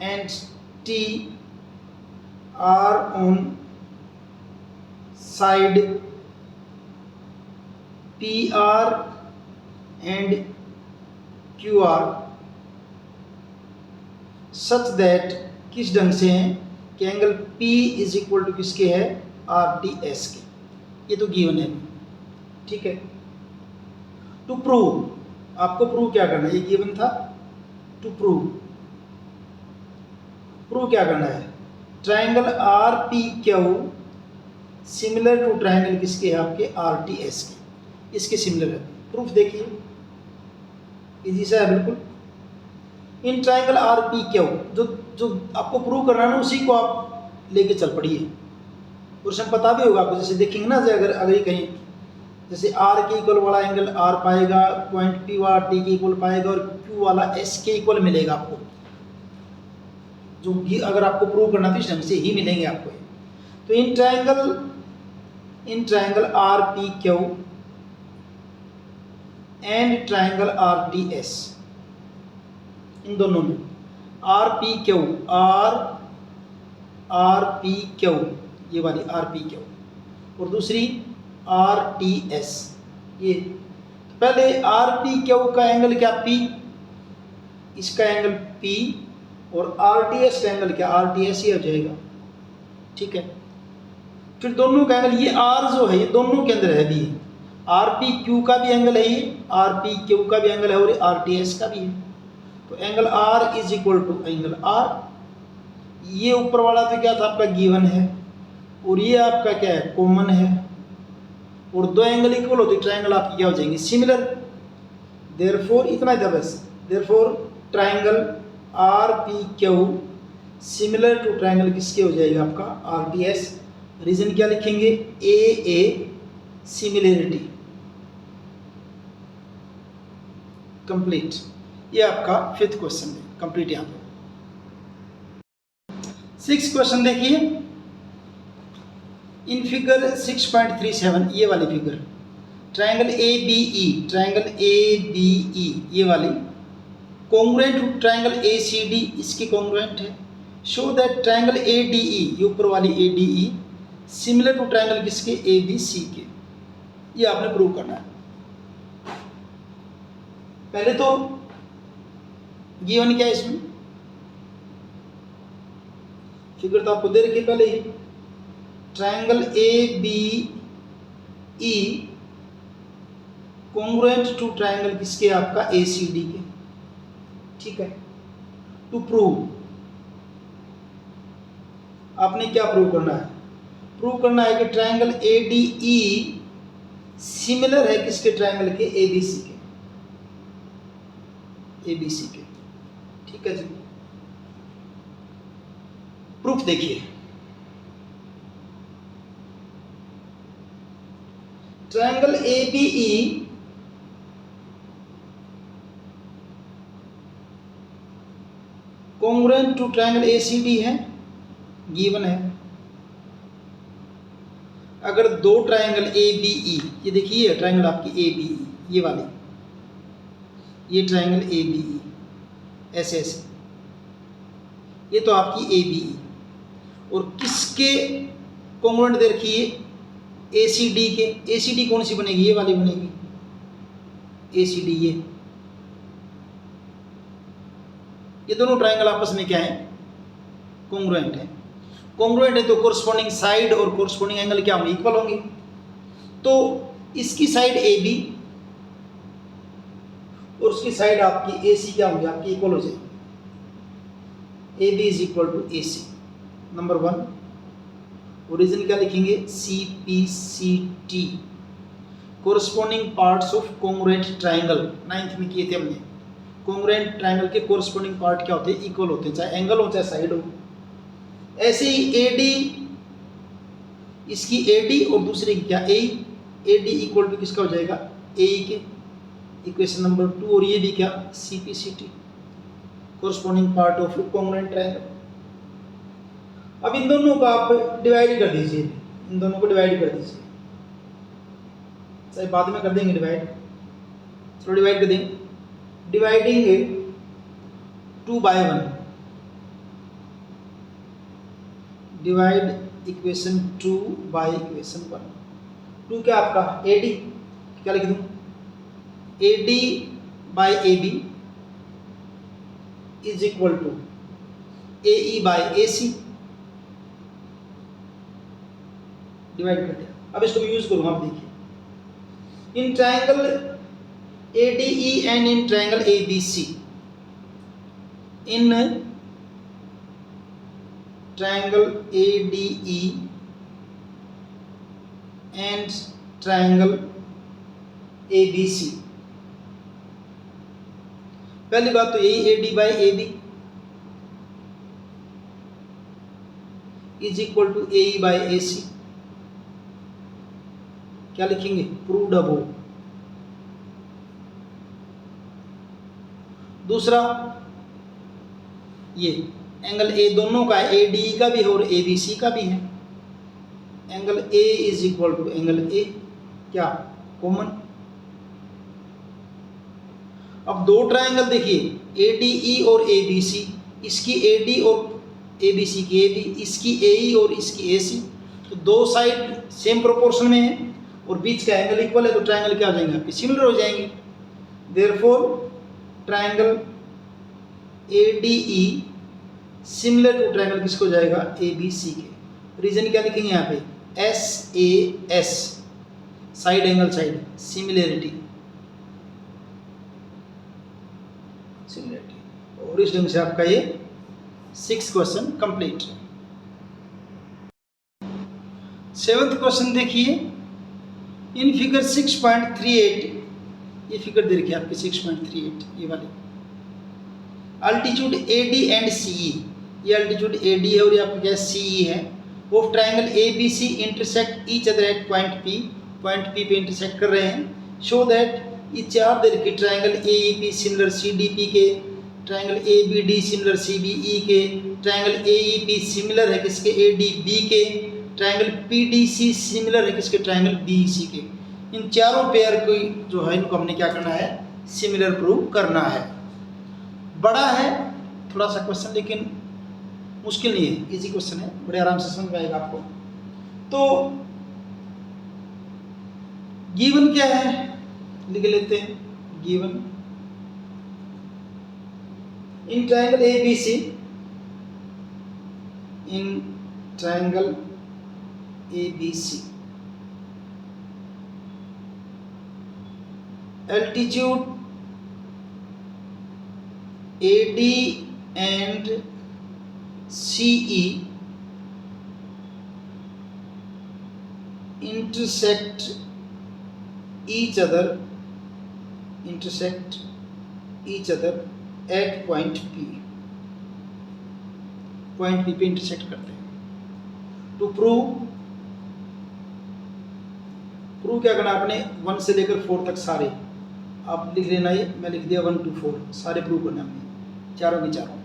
and T R on side P R and Q R such that, किस ढंग से हैं कि angle P is equal to किसके है, आर टी एस के, ये तो गिवन है, ठीक है। टू प्रूव, आपको प्रूव क्या करना है, ये गिवन था, टू प्रूव, प्रूव क्या करना है, triangle R P Q similar to triangle किसके है आपके, आर टी एस के, इसके सिमिलर है। प्रूफ देखिए इजी सा है बिल्कुल, इन ट्रायंगल आर पी क्यू, जो आपको प्रूव करना है ना उसी को आप लेके चल पड़िए, और उसमें पता भी होगा आपको, जैसे देखेंगे ना, अगर ये कहीं जैसे आर के इक्वल वाला एंगल आर पाएगा, पॉइंट पी वाला टी के इक्वल पाएगा, और क्यू वाला एस के इक्वल मिलेगा आपको, जो भी अगर आपको प्रूव करना तो इस ढंग से ही मिलेंगे आपको। तो in triangle R P Q and triangle R T S, इन दोनों में R P Q, R P Q, ये वाली आर पी क्यू, और दूसरी आर टी एस, ये पहले आर पी क्यू का एंगल क्या पी, इसका एंगल पी, और आर टी एस का एंगल क्या आर टी एस ही हो जाएगा। ठीक है, फिर दोनों का एंगल, ये आर जो है ये दोनों के अंदर है भी, आर पी क्यू का भी एंगल है, ये आर पी क्यू का भी एंगल है और आर टी एस का भी है। तो angle R is equal to angle R, ये ऊपर वाला तो क्या था आपका गिवन है, और ये आपका क्या है कॉमन है, और दो एंगल इक्वल होते ट्रायंगल आपकी क्या हो जाएंगे सिमिलर। देयरफॉर इतना ही था बस, therefore triangle R P Q similar to triangle किसके हो जाएगा आपका आर टी एस। रीजन क्या लिखेंगे, ए सिमिलरिटी। कंप्लीट, ये आपका फिफ्थ क्वेश्चन है, कंप्लीट यहाँ पे। सिक्स क्वेश्चन देखिए, इन फिगर 6.37 ये वाली figure, triangle A B E, triangle A B E ये वाली congruent to triangle A C D, इसकी कॉन्ग्रुएंट है। Show that triangle A D E, ये ऊपर वाली A D E similar to triangle किसके ए बी सी के, ये आपने प्रूव करना है। पहले तो गिवन क्या है इसमें, फिगर तो आपको दे रखी पहले ही, triangle A B E congruent to triangle किसके आपका ए सी डी के। ठीक है, टू प्रूव आपने क्या प्रूव करना है, प्रूव करना है कि triangle A D E similar है किसके ट्रायंगल के ए बी सी के, ए बी सी के। ठीक है जी, प्रूफ देखिए, triangle A B E congruent to triangle A C D है, गिवन है। अगर दो ट्रायंगल ए बी ई, ये देखिए ट्रायंगल आपकी ए बी ई, ये वाली, ये ट्रायंगल ए बी ई ऐसे ऐसे, ये तो आपकी ए बी ई, और किसके कॉन्ग्रुएंट दे रखी है ए सी डी के। ए सी डी कौन सी बनेगी, ये वाली बनेगी ए सी डी, ये दोनों ट्रायंगल आपस में क्या है कॉन्ग्रुएंट है। कॉन्ग्रुएंट है तो कोरस्पॉन्डिंग साइड और कोरस्पॉन्डिंग एंगल क्या होंगे, इक्वल होंगे। तो इसकी साइड ए बी और उसकी साइड आपकी ए सी क्या होंगी आपकी इक्वल हो जाएगी। A B is equal to A C, number one. Origin क्या लिखेंगे, C P C T, corresponding parts of congruent triangle, 9th में किए थे हमने। कॉन्ग्रुएंट ट्रायंगल के कोरस्पॉन्डिंग पार्ट क्या होते हैं, इक्वल होते हैं, चाहे एंगल हो चाहे साइड हो। ऐसे ही ए डी, इसकी ए डी और दूसरे की क्या ए डी इक्वल टू किसका हो जाएगा ए के, इक्वेशन नंबर 2। और ये भी क्या C P C T, corresponding part of congruent triangle. अब इन दोनों को आप डिवाइड कर दीजिए, इन दोनों को डिवाइड कर दीजिए, चाहे बाद में कर देंगे डिवाइड, चलो डिवाइड कर देंगे। Dividing 2 by 1, divide equation 2 by equation 1। 2 क्या आपका ए डी, क्या लिख दूं, A D by A B is equal to A E by A C, divide कर दिया। अब इसको मैं यूज करूंगा, आप देखिए, इन triangle A D E and in triangle A B C, in triangle A D E and triangle A B C, पहली बात तो यही ए D by A B is equal to A E by A C, क्या लिखेंगे, proved above. दूसरा ये angle A दोनों का है, ए डी का भी है और ए बी सी का भी है। Angle A is equal to angle A, क्या कॉमन। अब दो ट्रायंगल देखिए, ए डी ई और ए बी सी, इसकी ए डी और ए बी सी की ए बी, इसकी ए ई और इसकी ए सी, तो दो साइड सेम प्रोपोर्शन में है, और बीच का एंगल इक्वल है तो ट्रायंगल क्या हो जाएंगे आपके, सिमिलर हो जाएंगे। Therefore triangle ADE similar to triangle किसको हो जाएगा, ABC के। रीजन क्या लिखेंगे यहाँ पे, SAS side angle side, similarity, similarity. और इस ढंग से आपका ये 6 क्वेश्चन कंप्लीट है। 7th क्वेश्चन देखिए, इन फिगर 6.38, ये फिगर दे रखी है आपकी 6.38 ये वाली, अल्टीट्यूड AD एंड CE, ये अल्टीट्यूड AD है और ये आपका क्या CE है, of triangle ABC intersect each other at point P, point P पे इंटरसेक्ट कर रहे हैं। शो दैट, ये 4 दे रखी, ट्राइंगल AEP सिमिलर CDP के, ट्राइंगल ABD सिमिलर CBE के, ट्राइंगल AEP सिमिलर है किसके, ADB के, ट्राइंगल PDC सिमिलर है किसके, ट्राइंगल BEC के। इन चारों पेयर को जो है इनको हमने क्या करना है, सिमिलर प्रूव करना है। बड़ा है थोड़ा सा क्वेश्चन, लेकिन मुश्किल नहीं है, इजी क्वेश्चन है, बड़े आराम से समझ में आएगा आपको। तो गिवन क्या है लिख लेते हैं, given in triangle ABC, in triangle ABC altitude AD and CE intersect each other at point P, point P पे इंटरसेक्ट करते हैं। टू प्रूव क्या करना आपने, 1 से लेकर 4 तक सारे आप लिख लेना, ये मैं लिख दिया 1 to 4 सारे प्रूव करना हमने, चारों की चारों।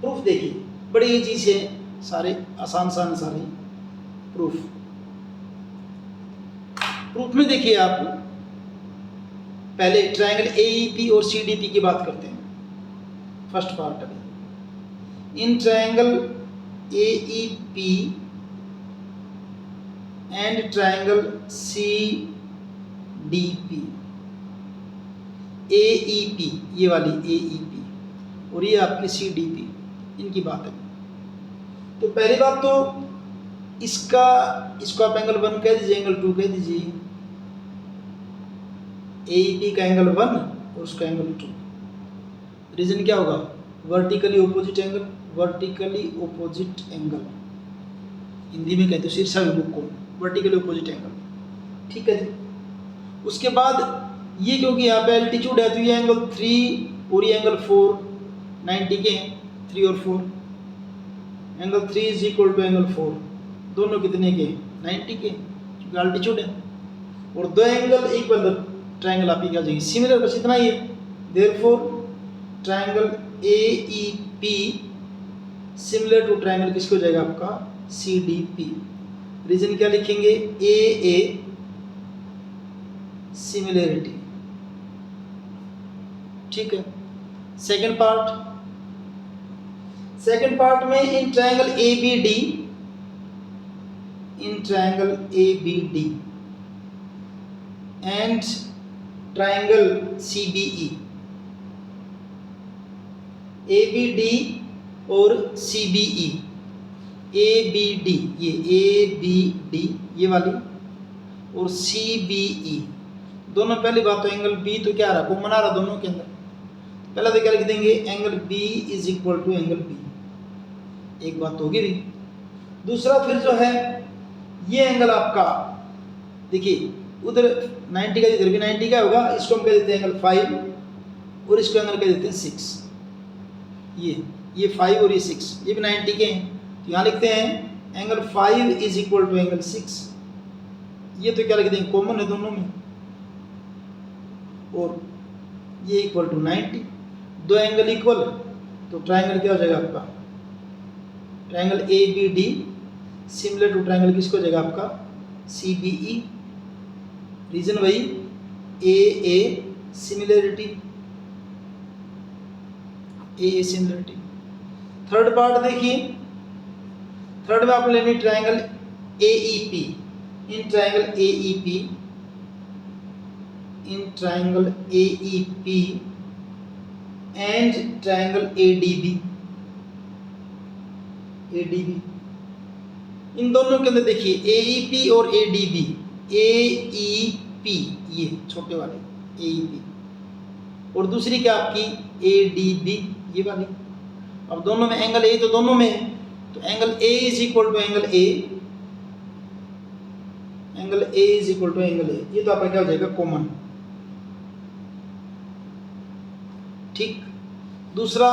प्रूफ देखिए बड़े इजी से, सारे आसान सारे प्रूफ में देखिए आप पहले ट्राइंगल AEP और CDP की बात करते हैं। फर्स्ट पार्ट अभी, in triangle AEP and triangle CDP, AEP ये वाली AEP और ये आपकी CDP, इनकी बात है। तो पहली बात तो इसको आप एंगल 1 कह दीजिए, एंगल 2 कह दीजिए, AEP का एंगल 1 और उसका एंगल 2। रीजन क्या होगा, vertically opposite angle, vertically opposite angle, Hindi में कहते हो शीर्षा विमुख कोण, वर्टिकली ओपोजिट एंगल, ठीक है जी। उसके बाद ये क्योंकि यहाँ पे एल्टीट्यूड है तो ये एंगल 3 और ये एंगल 4 90 के हैं, 3 और 4, angle 3 is equal to angle 4, दोनों कितने के, 90 के, क्योंकि अल्टीट्यूड है। और दो एंगल इक्वल, ट्राइंगल आपकी क्या जाएगी, सिमिलर, बस इतना ही है। Therefore triangle AEP similar to triangle किसको हो जाएगा आपका, CDP। रीजन क्या लिखेंगे, AA सिमिलरिटी, ठीक है। सेकंड पार्ट में in triangle ABD and triangle CBE, ABD और CBE, ABD ये वाली और CBE दोनों, पहली बात तो एंगल B तो क्या रहा, कॉमन आ रहा दोनों के अंदर, पहला तो क्या लिख देंगे, angle B is equal to angle B, एक बात तो होगी भी। दूसरा फिर जो है ये एंगल आपका देखिए, उधर 90 का, इधर भी 90 का होगा, इसको हम कह देते हैं एंगल 5 और इसको एंगल कह देते हैं 6, ये 5 और ये 6, ये भी 90 के हैं, तो यहाँ लिखते हैं angle 5 is equal to angle 6, ये तो क्या लिख देंगे, कॉमन है दोनों में, और ये इक्वल टू 90, दो एंगल इक्वल, तो ट्राइंगल क्या हो जाएगा आपका, triangle ABD similar to triangle किसको हो जाएगा आपका, CBE। रीजन वही, AA सिमिलरिटी, थर्ड पार्ट देखिए, थर्ड में आपने लेनी triangle AEP in triangle AEP, in triangle AEP and triangle ADB, इन दोनों के अंदर देखिए AEP और ADB, AEP ये छोटे वाले AEP और दूसरी क्या आपकी ADB ये वाली। अब दोनों में एंगल A तो दोनों में है, तो angle A is equal to angle A, angle A is equal to angle A, ये तो आपका क्या हो जाएगा कॉमन। ठीक, दूसरा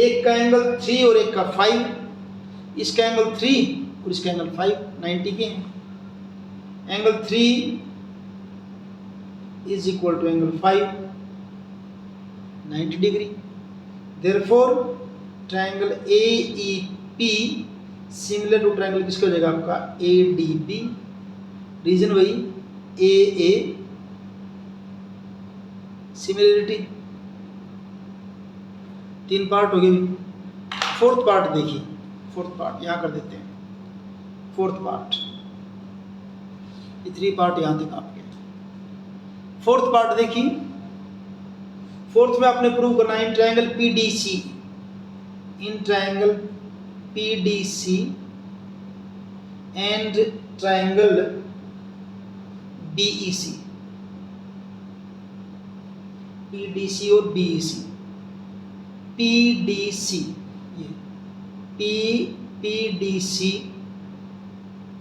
एक का एंगल 3 और एक का 5, इसका एंगल 3 और इसका एंगल 5 90 के हैं। Angle 3 is equal to angle 5 90 degree. Therefore triangle AEP similar to triangle किसका हो जाएगा आपका ADB। रीजन वही AA सिमिलरिटी। 3 पार्ट हो गए। फोर्थ पार्ट देखिए, फोर्थ पार्ट यहाँ कर देते हैं। फोर्थ पार्ट, ये 3 पार्ट यहाँ तक आपके। फोर्थ पार्ट देखिए, फोर्थ में आपने प्रूव करना है in triangle PDC, in triangle PDC and triangle BEC, PDC और BEC। PDC ये PDC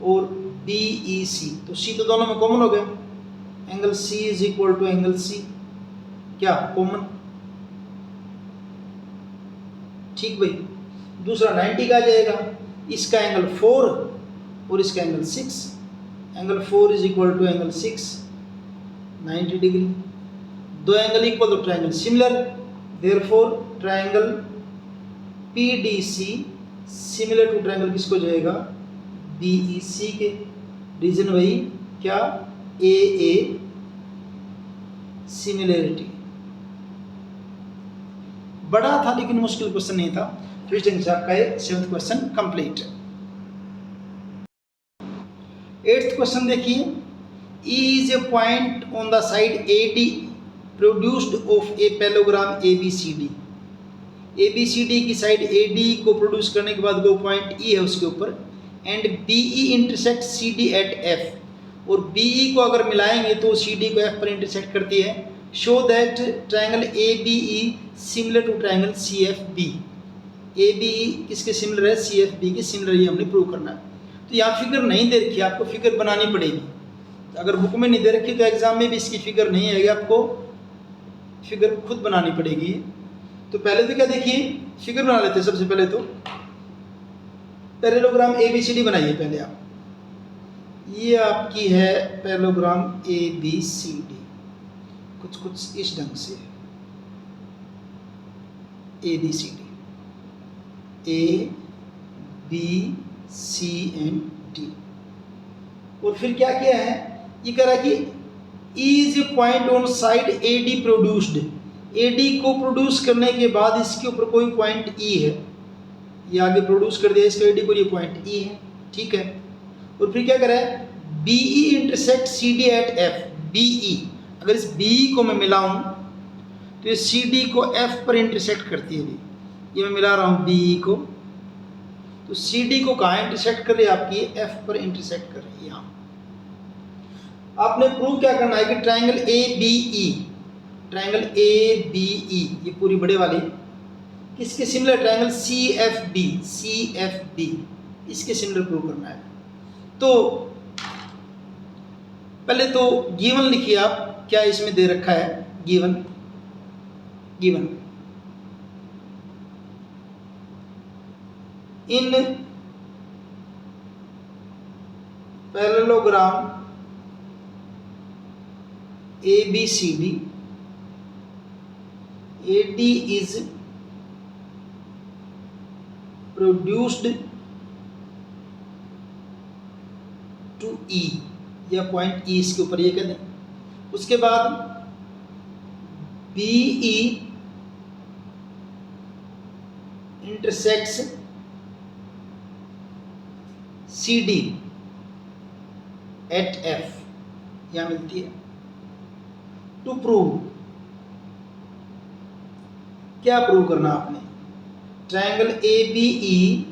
और BEC, तो C तो दोनों में कॉमन हो गया। Angle C is equal to angle C क्या कॉमन। ठीक भाई, दूसरा 90 का आ जाएगा। इसका एंगल 4 और इसका angle 6, angle 4 is equal to angle 6 90 degree. दो एंगल इक्वल तो triangle similar, therefore triangle PDC similar to triangle किसको जाएगा BEC के। रीजन वही क्या AA सिमिलरिटी। बड़ा था लेकिन मुश्किल क्वेश्चन नहीं था, तो इस ढंग से आपका ये 7th क्वेश्चन कंप्लीट है। 8th क्वेश्चन देखिए, E is a point on the side AD produced of a parallelogram ABCD। ABCD की साइड AD को प्रोड्यूस करने के बाद वो पॉइंट E है उसके ऊपर, and BE intersect CD at F, और BE को अगर मिलाएंगे तो CD को F पर इंटरसेक्ट करती है। Show that triangle ABE similar to triangle CFB। ABE किसके सिमिलर है CFB के सिमिलर, ये हमने प्रूव करना है। तो यहाँ फिगर नहीं दे रखी, आपको फिगर बनानी पड़ेगी। अगर बुक में नहीं दे रखी तो एग्जाम में भी इसकी फिगर नहीं आएगी, आपको फिगर खुद बनानी पड़ेगी। तो पहले तो क्या देखिए, फिगर बना लेते हैं। सबसे पहले तो पैरेललोग्राम ABCD बनाइए पहले आप। ये आपकी है पैरेललोग्राम ABCD, कुछ कुछ इस ढंग से ABCD, A B C and D। और फिर क्या किया है, ये कह रहा है कि E is a point on side AD produced. AD को प्रोड्यूस करने के बाद इसके ऊपर कोई पॉइंट E है, ये आगे प्रोड्यूस कर दिया इसका AD को, ये पॉइंट E है। ठीक है, और फिर क्या कर रहा है BE intersect CD at F। BE, अगर इस BE को मैं मिलाऊं तो ये CD को F पर इंटरसेक्ट करती है। ये मैं मिला रहा हूँ BE को, तो CD को कहाँ इंटरसेक्ट कर रही है आपकी, F पर इंटरसेक्ट कर रही है। यहाँ आपने प्रूव क्या करना है कि ट्रायंगल ABE, ट्रायंगल ABE ये पूरी बड़े वाली किसके सिमिलर, ट्रायंगल CFB, CFB इसके सिमिलर प्रूव करना है। तो पहले तो गिवन लिखिए आप, क्या इसमें दे रखा है given. Given in parallelogram ABCD AD is produced to E, या पॉइंट E इसके ऊपर ये कह दें। उसके बाद BE intersects CD at F यहाँ मिलती है। टू प्रूव, क्या प्रूव करना आपने? Triangle A B E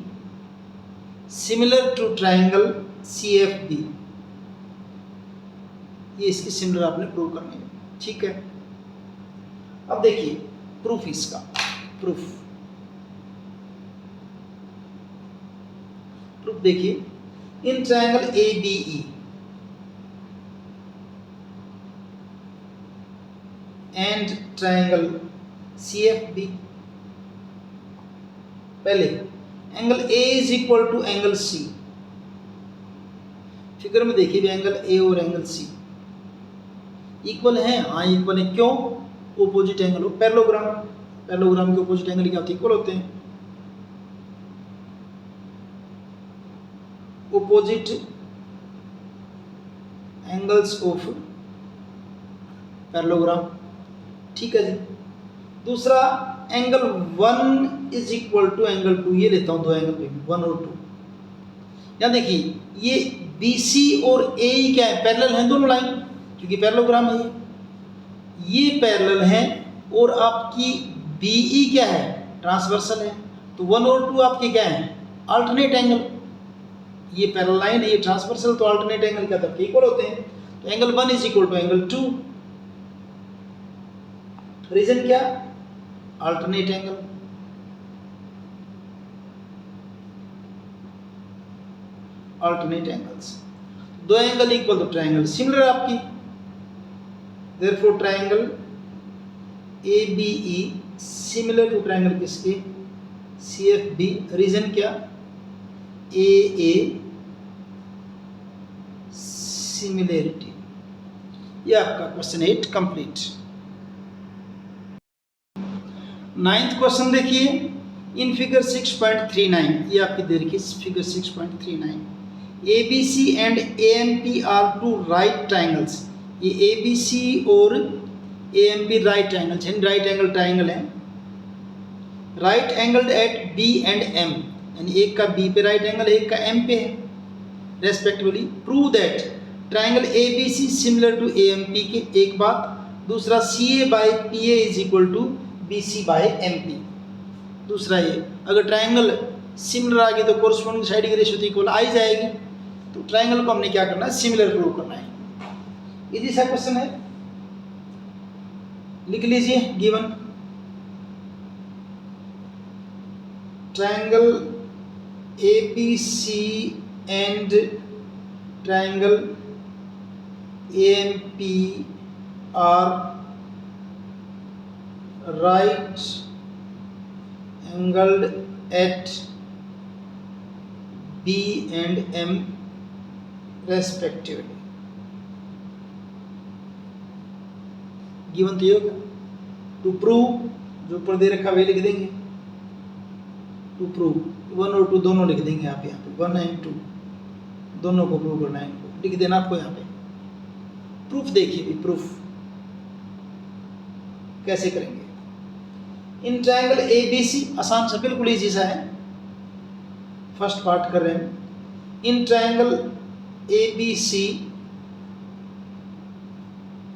similar to triangle C F B, ये इसकी सिमिलर आपने प्रूव करनी है। ठीक है, अब देखिए प्रूफ इसका, प्रूफ देखिए, इन triangle A B E and triangle C F B, पहले angle A is equal to angle C. Figure में देखिए एंगल ए और एंगल सी इक्वल है। हाँ इक्वल है, क्यों? ओपोजिट एंगल हो, पैरेललोग्राम, पैरेललोग्राम के ओपोजिट एंगल क्या होते हैं? इक्वल होते हैं। opposite angles of parallelogram। ठीक है जी। दूसरा angle 1 is equal to angle 2, ये लेता हूं दो एंगल पे 1 और 2। यहाँ देखिए ये BC और AE क्या है? पैरेलल हैं दोनों लाइन, क्योंकि पैरेललोग्राम है ये पैरेलल हैं, और आपकी BE क्या है? ट्रांसवर्सल है। तो 1 और 2 आपके क्या है? Alternate angle. ये पैरेलल लाइन है, ये ट्रांसवर्सल, तो अल्टरनेट एंगल क्या तब इक्वल होते हैं। तो angle 1 is equal to angle 2। Reason क्या? Alternate angle. अल्टरनेट एंगल्स, दो एंगल इक्वल तो ट्रायंगल सिमिलर आपकी। Therefore triangle ABE similar to triangle किसके? CFB। रीजन क्या? AA similarity. ये आपका क्वेश्चन 8 कंप्लीट। 9th क्वेश्चन देखिए, इन फिगर 6.39, ये आपकी दे रखी है figure 6.39। ABC and AMP are two right triangles. ये ABC और AMP राइट ट्राइंगल्स हैं, राइट एंगल ट्राइंगल है। Right angled at B and M, यानी एक का B पे राइट एंगल है, एक का M पे है respectively. Prove that triangle ABC similar to AMP के, एक बात। दूसरा CA by PA is equal to BC by MP। दूसरा ये, अगर ट्राइंगल सिमिलर आ गई तो कोरस्पोंडिंग साइड की रेशियो तो इक्वल आ ही जाएगी। तो ट्राइंगल को हमने क्या करना है? सिमिलर प्रूव करना है। इजी सा क्वेश्चन है, लिख लीजिए given. Triangle ABC and triangle AMP are right angled at B and M respectively. Given तो ये होगा। टू प्रूव, जो ऊपर दे रखा वे लिख देंगे। टू प्रूव 1 और 2 दोनों लिख देंगे आप यहाँ पे, 1 एंड 2 दोनों को प्रूव करना है, इनको लिख देना आपको यहाँ पे। प्रूफ देखिए भी, प्रूफ कैसे करेंगे। इन ट्रायंगल ABC, आसान सा, बिल्कुल इजी सा है। फर्स्ट पार्ट कर रहे हैं। In triangle ABC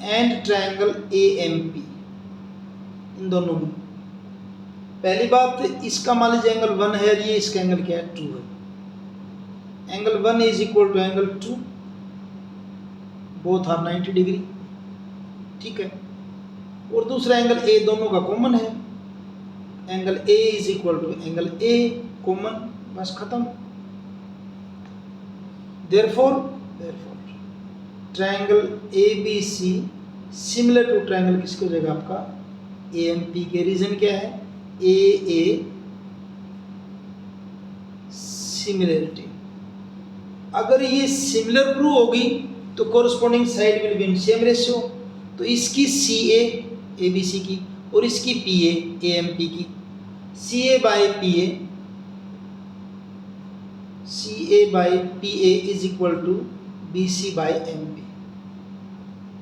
and triangle AMP, इन दोनों में पहली बात, इसका मान लीजिए एंगल 1 है, ये इसका एंगल क्या है? 2 है। Angle 1 is equal to angle 2, both are 90 degree. ठीक है, और दूसरा एंगल A दोनों का कॉमन है। Angle A is equal to angle A common, बस खत्म। Therefore triangle ABC similar to triangle किसकी हो जाएगा? आपका AMP के। रीजन क्या है? AA similarity. अगर ये सिमिलर प्रूव होगी तो corresponding side will be in same ratio. तो इसकी CA ABC की और इसकी PA AMP की, CA by PA is equal to BC by MP।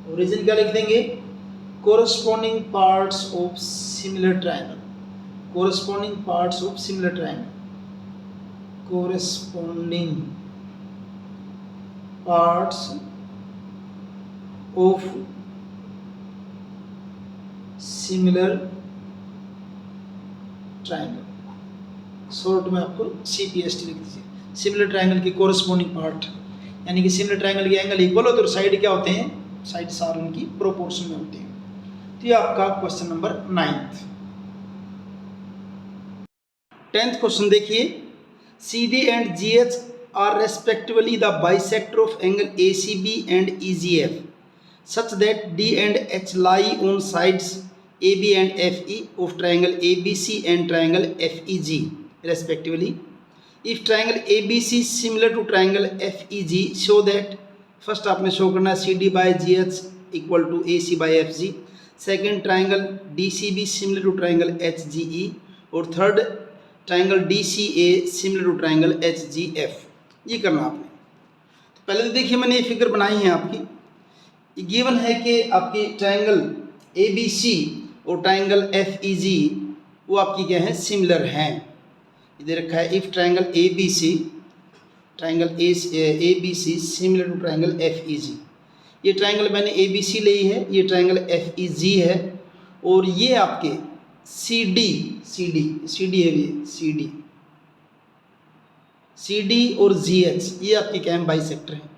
और रीजन क्या लिख देंगे? Corresponding parts of similar triangle. Corresponding parts of similar triangle, corresponding parts of similar triangle, short में आपको CPST लिख दीजिए। सिमिलर ट्रायंगल की कोरस्पॉन्डिंग पार्ट, यानी कि सिमिलर ट्रायंगल के एंगल इक्वल हो तो साइड क्या होते हैं, साइड सार उनकी प्रोपोर्शन में होते हैं। तो ये आपका question number 9th। 10th question देखिए, CD and GH are respectively the bisector of angle ACB and EGF such that D and H lie on sides AB and FE of triangle ABC and triangle FEG respectively. If triangle ABC is similar to triangle FEG, show that, first आपने show करना है CD by GH equal to AC by FG, second triangle DCB similar to triangle HGE, और third triangle DCA similar to triangle HGF। ये करना आपने। तो पहले तो देखिए मैंने ये फिगर बनाई है आपकी, ये गिवन है कि आपकी ट्रायंगल ABC और ट्रायंगल FEG वो आपकी क्या है, सिमिलर हैं। इधर रखा है if triangle ABC similar to triangle FEG। ये ट्रायंगल मैंने ABC ली है, ये ट्रायंगल FEG है, और ये आपके CD है, CD और GH ये आपके क्या है, बाइसेक्टर हैं।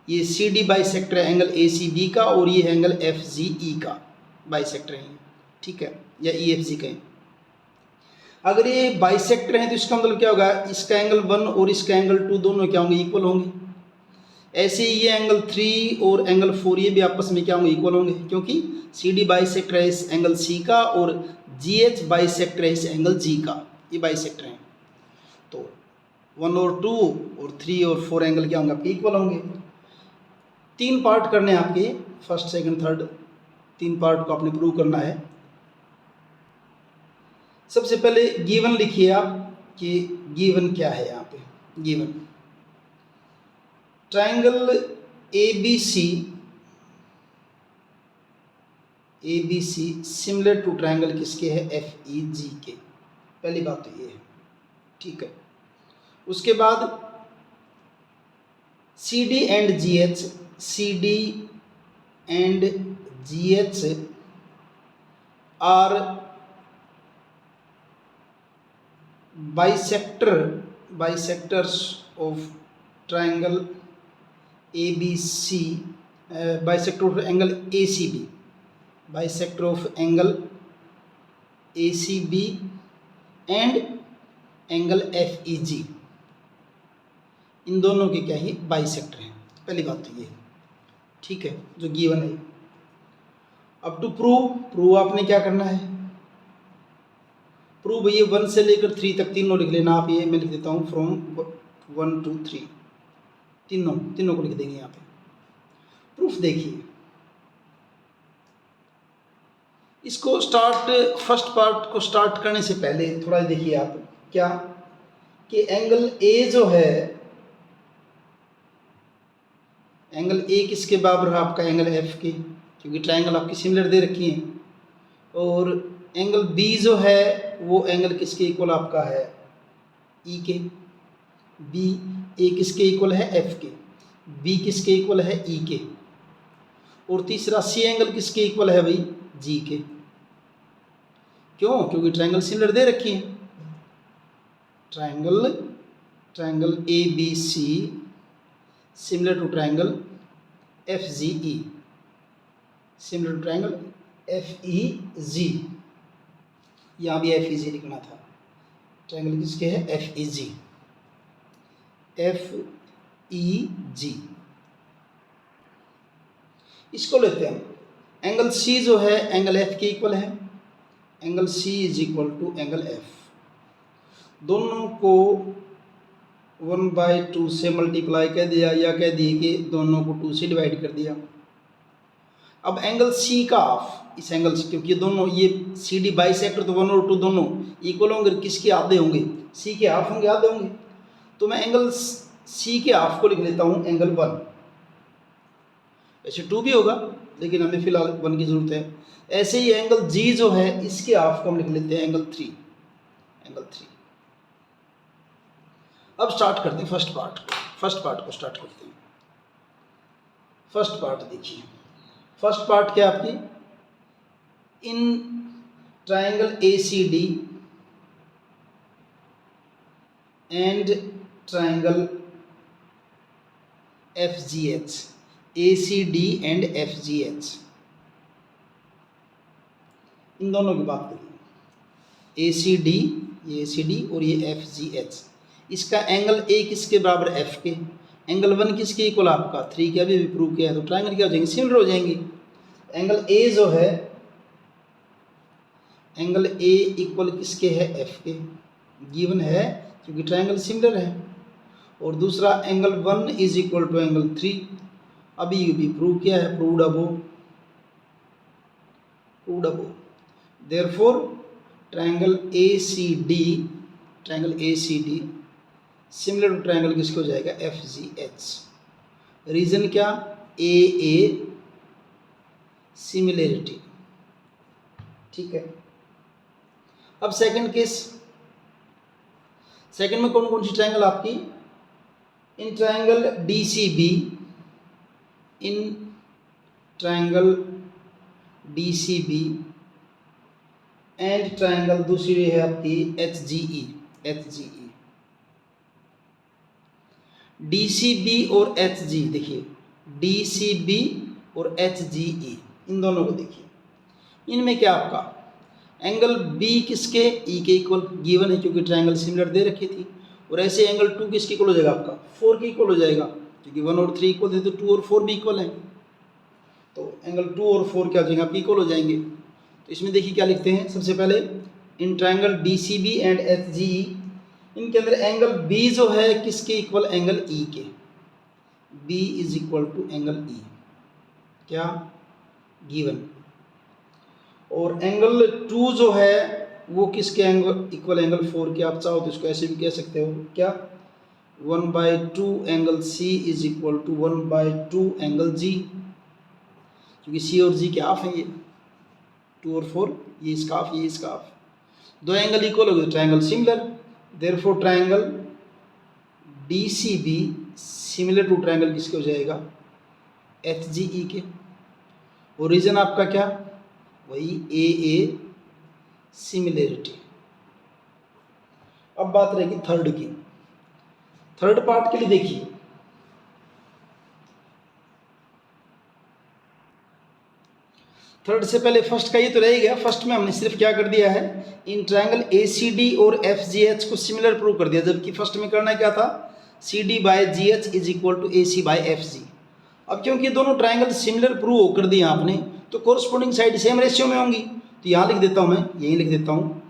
ये CD बाइसेक्टर है एंगल ACB का, और ये एंगल FGE का बाइसेक्टर है, ठीक है, या EFG का है। अगर ये बाइसेक्टर हैं तो इसका मतलब क्या होगा, इसका एंगल 1 और इसका एंगल 2 दोनों क्या होंगे, इक्वल होंगे। ऐसे ही ये एंगल 3 और एंगल 4 ये भी आपस में क्या होंगे, इक्वल होंगे, क्योंकि CD बाइसेक्टर है इस एंगल C का और GH बाइसेक्टर है इस एंगल G का, ये बाइसेक्टर हैं। तो 1 और 2 और 3 और 4 एंगल क्या होंगे, आपके इक्वल होंगे। 3 पार्ट करने हैं आपके, फर्स्ट सेकंड थर्ड, 3 पार्ट को आपने प्रूव करना है। सबसे पहले गिवन लिखिए आप कि गिवन क्या है। यहाँ पे given triangle ABC similar to triangle किसके है, FEG के। पहली बात तो ये है, ठीक है। उसके बाद CD and GH are bisectors of triangle ABC, bisector of angle ACB, bisector of angle ACB and angle FEG, इन दोनों के क्या ही बाइसेक्टर हैं। पहली बात तो ये, ठीक है, जो गिवन है। अब टू प्रूव आपने क्या करना है, प्रूव ये 1 से लेकर 3 तक तीनों लिख लेना आप। ये मैं लिख देता हूँ फ्रॉम 1 to 3, तीनों को लिख देंगे यहाँ पे। प्रूफ देखिए, इसको फर्स्ट पार्ट को स्टार्ट करने से पहले थोड़ा देखिए आप क्या, कि एंगल A जो है, एंगल A किसके बराबर है, आपका एंगल F के, क्योंकि ट्रायंगल आपकी सिमिलर दे रखी है। और एंगल B जो है वो एंगल किसके इक्वल आपका है, E के। A किसके इक्वल है, F के। B किसके इक्वल है, E के। और तीसरा C एंगल किसके इक्वल है भाई, G के। क्यों, क्योंकि ट्रायंगल सिमिलर दे रखी है। Triangle ABC similar to triangle FGE, similar to triangle FEG, यहाँ भी FEG लिखना था। ट्रायंगल किसके है, FEG। इसको लेते हैं, एंगल C जो है एंगल F के इक्वल है। Angle C is equal to angle F, दोनों को 1/2 से मल्टीप्लाई कर दिया, या कह दिए कि दोनों को 2 से डिवाइड कर दिया। अब एंगल C का हाफ इस एंगल से, क्योंकि दोनों ये CD बाइसेक्टर तो 1 और 2 दोनों इक्वल होंगे, किसके आधे होंगे, C के हाफ होंगे, आधे होंगे। तो मैं एंगल C के हाफ को लिख लेता हूँ एंगल 1। वैसे 2 भी होगा, लेकिन हमें फिलहाल 1 की जरूरत है। ऐसे ही एंगल G जो है इसके हाफ को हम लिख लेते हैं एंगल 3। अब स्टार्ट करते हैं फर्स्ट पार्ट को स्टार्ट करते हैं। फर्स्ट पार्ट देखिए, फर्स्ट पार्ट क्या आपकी, in triangle A C D and triangle F G H, A C D and F G H, इन दोनों की बात करिए। ए सी डी, ये ए सी डी और ये एफ जी एच, इसका एंगल ए किसके बराबर, एफ के। एंगल 1 किसके इक्वल, आपका 3 के, अभी भी प्रूव किया है, तो ट्राइंगल क्या हो जाएंगे, सिमिलर हो जाएंगे। एंगल ए जो है, एंगल ए इक्वल किसके है, एफ के, गिवन है क्योंकि ट्राइंगल सिमिलर है। और दूसरा angle 1 is equal to angle 3, अभी भी प्रूव किया है, proved above. Therefore triangle A C D, triangle A C D similar to triangle किसको हो जाएगा, एफ जी एच। रीजन क्या, ए सिमिलरिटी। ठीक है, अब सेकंड केस, सेकंड में कौन कौन सी ट्राइंगल आपकी, in triangle D C B, in triangle D C B and triangle दूसरी है आपकी H G E, H G E. D C B और एच जी, देखिए डी सी बी और एच जी ई, इन दोनों को देखिए, इनमें क्या आपका एंगल बी किसके, ई के इक्वल गिवन है क्योंकि ट्राइंगल सिमिलर दे रखी थी। और ऐसे एंगल 2 किसके इक्वल हो जाएगा, आपका 4 के इक्वल हो जाएगा, क्योंकि 1 और 3 इक्वल थे तो 2 और 4 भी इक्वल हैं, तो एंगल 2 और 4 क्या हो जाएंगे, आपके इक्वल हो जाएंगे। तो इसमें देखिए क्या लिखते हैं, सबसे पहले in triangle D C B and H G E, इनके अंदर एंगल बी जो है किसके इक्वल, एंगल ई के, B is equal to angle E, क्या गिवन। और एंगल 2 जो है वो किसके एंगल इक्वल, एंगल 4 के। आप चाहो तो इसको ऐसे भी कह सकते हो, क्या 1/2 angle C is equal to 1/2 angle G, क्योंकि सी और जी के हाफ है, ये 2 और 4, ये इसका हाफ, ये इसका हाफ, दो एंगल इक्वल हो गए, triangle similar. Therefore triangle D C B similar to triangle किसके हो जाएगा, एच जी ई के। और रीजन आपका क्या, वही ए सिमिलरिटी। अब बात रहेगी थर्ड की, थर्ड पार्ट के लिए देखिए, थर्ड से पहले फर्स्ट का ये तो रह गया। फर्स्ट में हमने सिर्फ क्या कर दिया है, इन ट्राइंगल ए सी डी और एफ जी एच को सिमिलर प्रूव कर दिया, जबकि फर्स्ट में करना क्या था, C D by G H is equal to A C by F G. अब क्योंकि दोनों ट्राइंगल सिमिलर प्रूव कर दिए आपने, तो कोरस्पोंडिंग साइड सेम रेशियो में होंगी, तो यहाँ लिख देता हूँ मैं, यही लिख देता हूँ,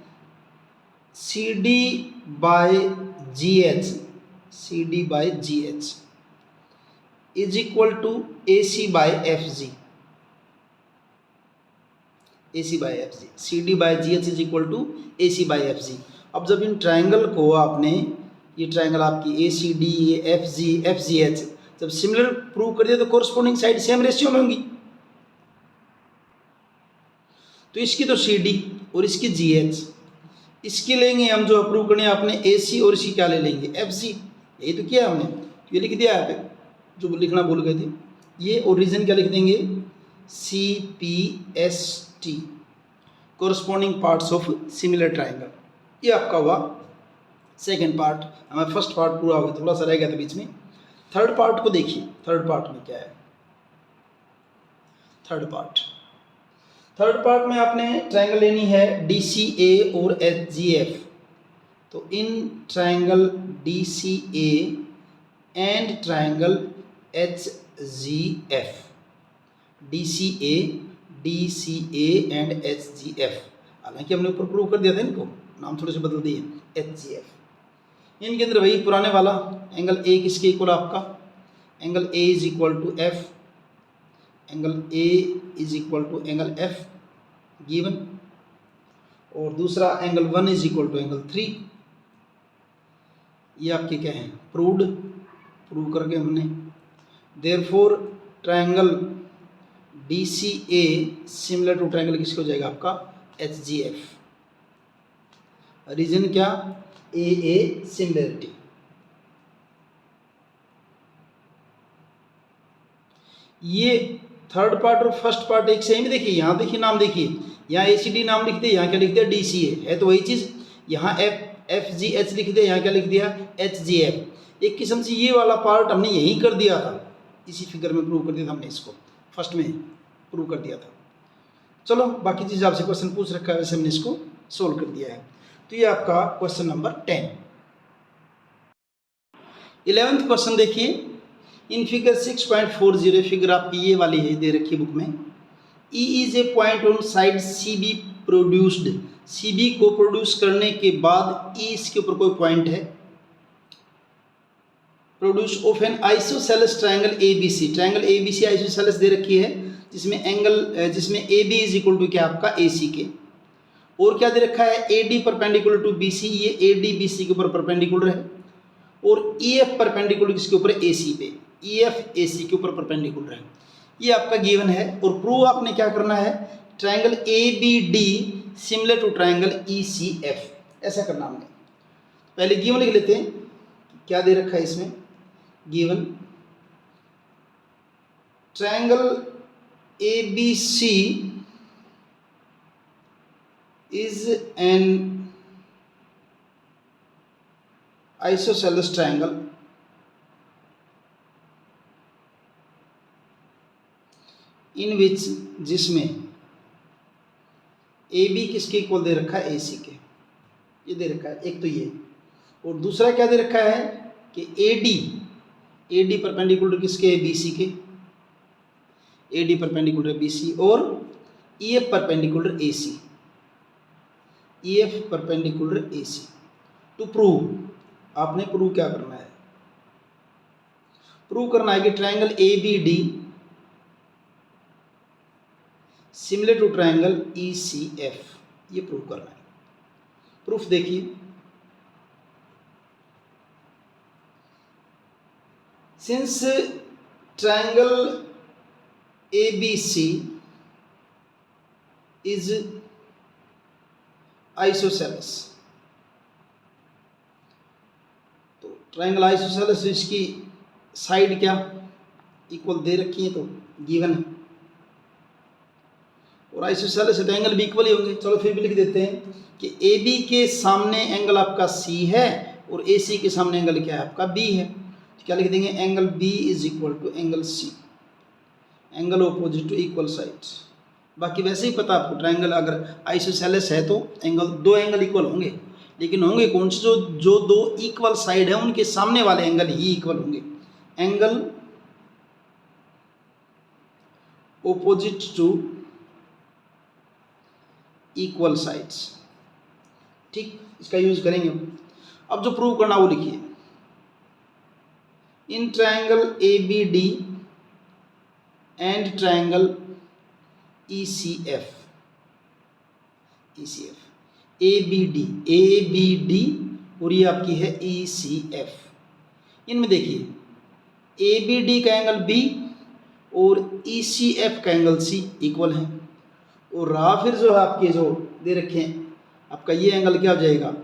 C D by G H, C D by G H is equal to A C by F G, A C by F G, C D by G H is equal to A C by F G. अब जब इन triangle को आपने, ये triangle आपकी A C D F G H जब similar prove कर दिया, तो कोरस्पोंडिंग साइड सेम रेशियो में होंगी। तो इसकी तो सी डी और इसकी जी एच, इसकी लेंगे हम जो अप्रूव करनी है आपने ए सी, और इसकी क्या ले लेंगे, एफ जी। यही तो किया हमने, ये लिख दिया यहाँ पे, जो लिखना भूल गए थे ये। और रीजन क्या लिख देंगे, C P S T, corresponding parts of similar triangle. ये आपका हुआ सेकेंड पार्ट। हमारा फर्स्ट पार्ट पूरा हो गया, थोड़ा सा रह गया था बीच में। थर्ड पार्ट को देखिए, थर्ड पार्ट में क्या है, थर्ड पार्ट में आपने ट्राइंगल लेनी है डी सी ए और एच जी एफ। तो in triangle D C A and triangle H G F, D C A and H G F, हालांकि हमने ऊपर प्रूव कर दिया था इनको, नाम थोड़े से बदल दिए, एच जी एफ। इनके अंदर वही पुराने वाला, एंगल ए किसके इक्वल आपका, angle A is equal to F, angle A is equal to angle F given. और दूसरा angle 1 is equal to angle 3, ये आपके क्या है, प्रूव करके हमने। Therefore triangle D C A similar to triangle किसको हो जाएगा आपका, एच जी एफ। रीजन क्या, ए सिमिलरिटी। ये थर्ड पार्ट और फर्स्ट पार्ट एक सेम ही। देखिए यहाँ देखिए नाम देखिए, यहाँ ACD नाम लिख दिया, यहाँ क्या लिख दिया DCA, है तो वही चीज़। यहाँ FGH लिख दिया, यहाँ क्या लिख दिया HGF। एक किस्म से ये वाला पार्ट हमने यहीं कर दिया था, इसी फिगर में प्रूव कर दिया था हमने, इसको फर्स्ट में प्रूव कर दिया था। चलो बाकी चीज़ आपसे क्वेश्चन पूछ रखा है, वैसे हमने इसको सोल्व कर दिया है। तो ये आपका क्वेश्चन नंबर 10। 11th क्वेश्चन देखिए, इन फिगर 6.40, फिगर आपकी ये वाली है, दे रखी बुक में। E is a point on side CB produced, CB को प्रोड्यूस करने के बाद E इसके ऊपर कोई पॉइंट है, produce of an isosceles triangle ABC। Triangle ABC isosceles दे रखी है, जिसमें एंगल, जिसमें AB इज इक्वल टू क्या आपका AC के, और क्या दे रखा है AD परपेंडिकुलर टू BC, ये AD BC के ऊपर परपेंडिकुलर है, और EF परपेंडिकुलर किसके ऊपर AC पे, EF AC के ऊपर परपेंडिकुलर है। ये आपका गिवन है, और प्रूव आपने क्या करना है, triangle ABD similar to triangle ECF, ऐसा करना हमने। पहले गिवन लिख लेते हैं, क्या दे रखा है इसमें given, triangle ABC is an isosceles triangle in which, जिसमें AB किसके इक्वल दे रखा है AC के, ये दे रखा है एक तो ये, और दूसरा क्या दे रखा है कि AD परपेंडिकुलर किसके है BC के, AD परपेंडिकुलर BC, और EF perpendicular AC, EF perpendicular AC। To prove आपने प्रूव क्या करना है, प्रूव करना है कि triangle ABD similar to triangle ECF, ये प्रूव करना है। प्रूफ देखिए, since triangle ABC is isosceles, तो ट्रायंगल आइसोसेलेस, इसकी साइड क्या इक्वल दे रखी है, तो गिवन है, और आइसोसेलेस है तो एंगल भी इक्वल ही होंगे। चलो फिर भी लिख देते हैं कि AB के सामने एंगल आपका C है, और AC के सामने एंगल क्या है आपका B है, तो क्या लिख देंगे, angle B is equal to angle C, angle opposite to equal sides. बाकी वैसे ही पता आपको, ट्रायंगल अगर आइसोसेलेस है तो एंगल, दो एंगल इक्वल होंगे, लेकिन होंगे कौन से, जो दो इक्वल साइड है उनके सामने वाले एंगल ही इक्वल होंगे, angle opposite to equal sides. ठीक, इसका यूज करेंगे। अब जो प्रूव करना वो लिखिए, in triangle ABD and triangle ECF, ABD और ये आपकी है ECF। इनमें देखिए ABD का एंगल B और ECF का एंगल C इक्वल है, और रहा फिर जो है आपके जो दे रखे हैं आपका ये एंगल क्या हो जाएगा,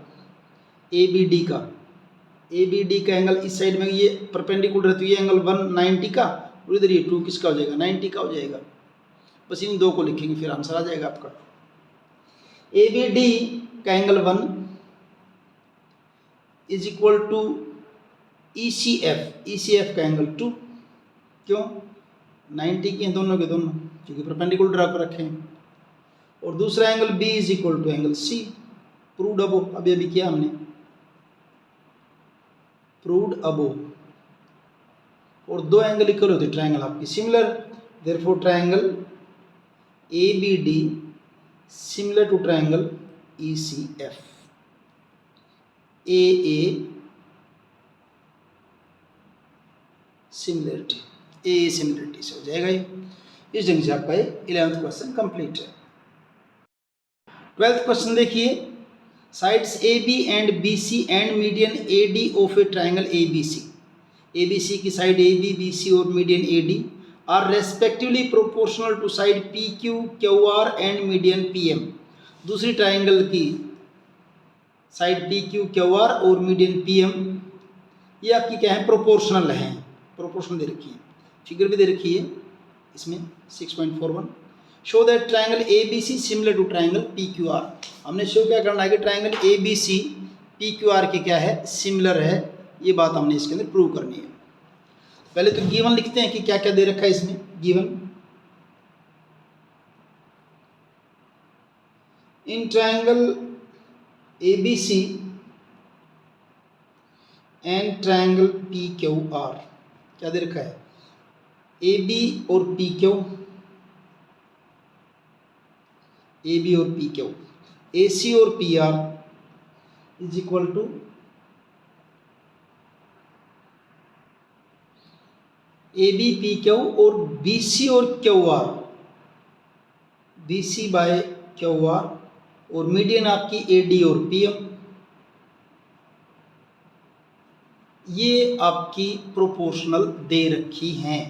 ABD का एंगल इस साइड में ये परपेंडिकुलर है, तो ये एंगल 190 का, और इधर ये 2 किसका हो जाएगा, 90 का हो जाएगा। बस इन दो को लिखेंगे फिर आंसर आ जाएगा आपका। ABD का angle 1 is equal to ECF का एंगल 2, क्यों, 90 के दोनों के दोनों, क्योंकि परपेंडिकुलर ड्रा कर रखे हैं, और दूसरा angle B is equal to angle C, proved above, अभी किया हमने, प्रूव्ड अबो, और दो एंगल इक्वल होते ट्रायंगल आपकी similar, therefore triangle ABD similar to triangle ECF, AA similarity से हो जाएगा ये। इस ढंग से आपका ये 11th क्वेश्चन कंप्लीट है। 12th क्वेश्चन देखिए, sides AB and BC and median AD of a triangle ABC की साइड AB, BC और median AD are respectively proportional to side PQ, QR and median PM। दूसरी triangle की side PQ, QR और median PM ये आपकी क्या है, proportional है, प्रोपोर्शनल दे रखी है, फिगर भी दे रखी है, इसमें 6.41। Show that triangle A B C similar to triangle P Q R. हमने शो क्या करना है कि triangle A B C P Q R के क्या है, सिमिलर है। ये बात हमने इसके अंदर प्रूव करनी है। पहले तो गिवन लिखते हैं कि क्या क्या दे रखा है इसमें। Given in triangle A B C and triangle P Q R, क्या दे रखा है, ए बी और पी क्यू, ए बी और पी क्यू, ए सी और P R is equal to A B P Q और बी सी और Q R, B C by Q R, और मीडियन आपकी ए डी और P M. ये आपकी proportional दे रखी हैं।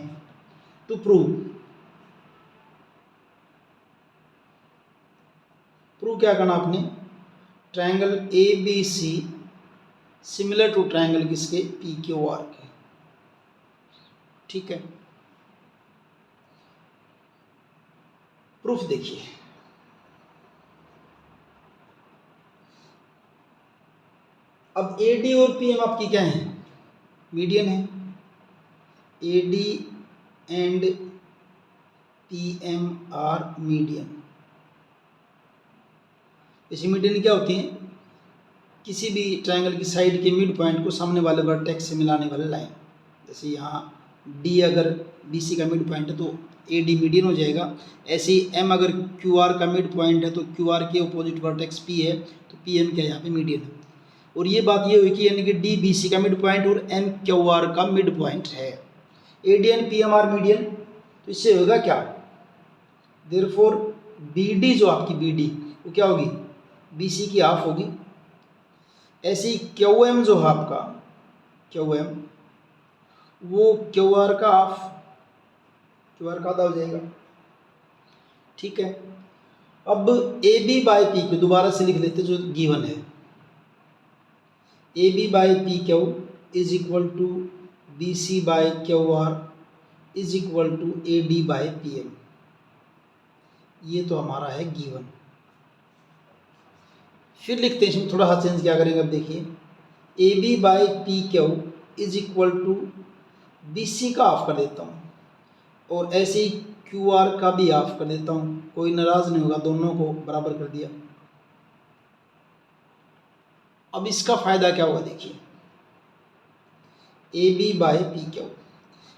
टू प्रूव क्या करना आपने, triangle A B C similar to triangle किसके, पी क्यू आर के। ठीक है, प्रूफ देखिए। अब ए डी और पी एम आपकी क्या है, मीडियन है। A D and P M are median. ऐसी मीडियन क्या होती हैं, किसी भी ट्रायंगल की साइड के मिड पॉइंट को सामने वाले वर्टेक्स से मिलाने वाले लाइन। जैसे यहाँ डी अगर बी सी का मिड पॉइंट है तो ए डी मीडियन हो जाएगा। ऐसे ही एम अगर क्यू आर का मिड पॉइंट है तो क्यू आर के अपोजिट वर्टेक्स पी है तो पी एम क्या है, यहाँ पे मीडियन है। और ये बात ये हुई कि यानी कि डी बी सी का मिड पॉइंट और एम क्यू आर का मिड पॉइंट है। A D and P M are median, तो इससे होगा क्या, देयरफॉर बी डी जो आपकी बी डी वो क्या होगी, बी सी की हाफ होगी। ऐसे ही क्यू एम जो है आपका, क्यू एम वो क्यू आर का हाफ, क्यू आर का आधा हो जाएगा। ठीक है, अब A B by P Q दोबारा से लिख लेते जो गिवन है। A B by P Q is equal to B C by Q R is equal to A D by P M. ये तो हमारा है गिवन। फिर लिखते हैं इसमें थोड़ा सा चेंज क्या करेंगे, अब देखिए A B by P Q is equal to B C का हाफ कर देता हूँ और ऐसे ही क्यू आर का भी हाफ कर देता हूँ, कोई नाराज नहीं होगा, दोनों को बराबर कर दिया। अब इसका फायदा क्या होगा देखिए, A B by P Q,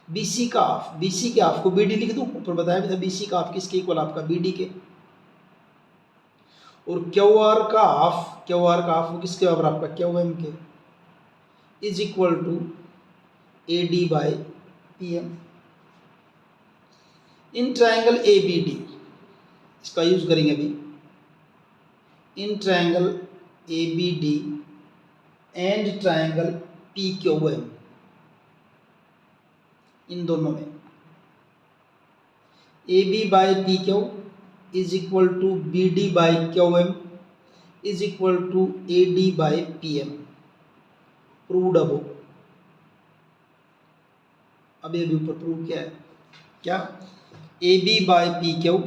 B C का हाफ, बी सी के हाफ को बी डी लिख दूँ, ऊपर बताया भी था बी सी का हाफ किसके इक्वल, आपका बी डी के। और क्यू आर का हाफ, क्यू आर का हाफ वो किसके बराबर, आपका क्यू एम के, is equal to A D by P M. In triangle A B D, इसका यूज करेंगे अभी। In triangle A B D and triangle P Q M, इन दोनों में A B by P Q is equal to B D by Q M is equal to A D by P M. Proved above. अब ये भी ऊपर prove किया है, क्या, A B by P Q,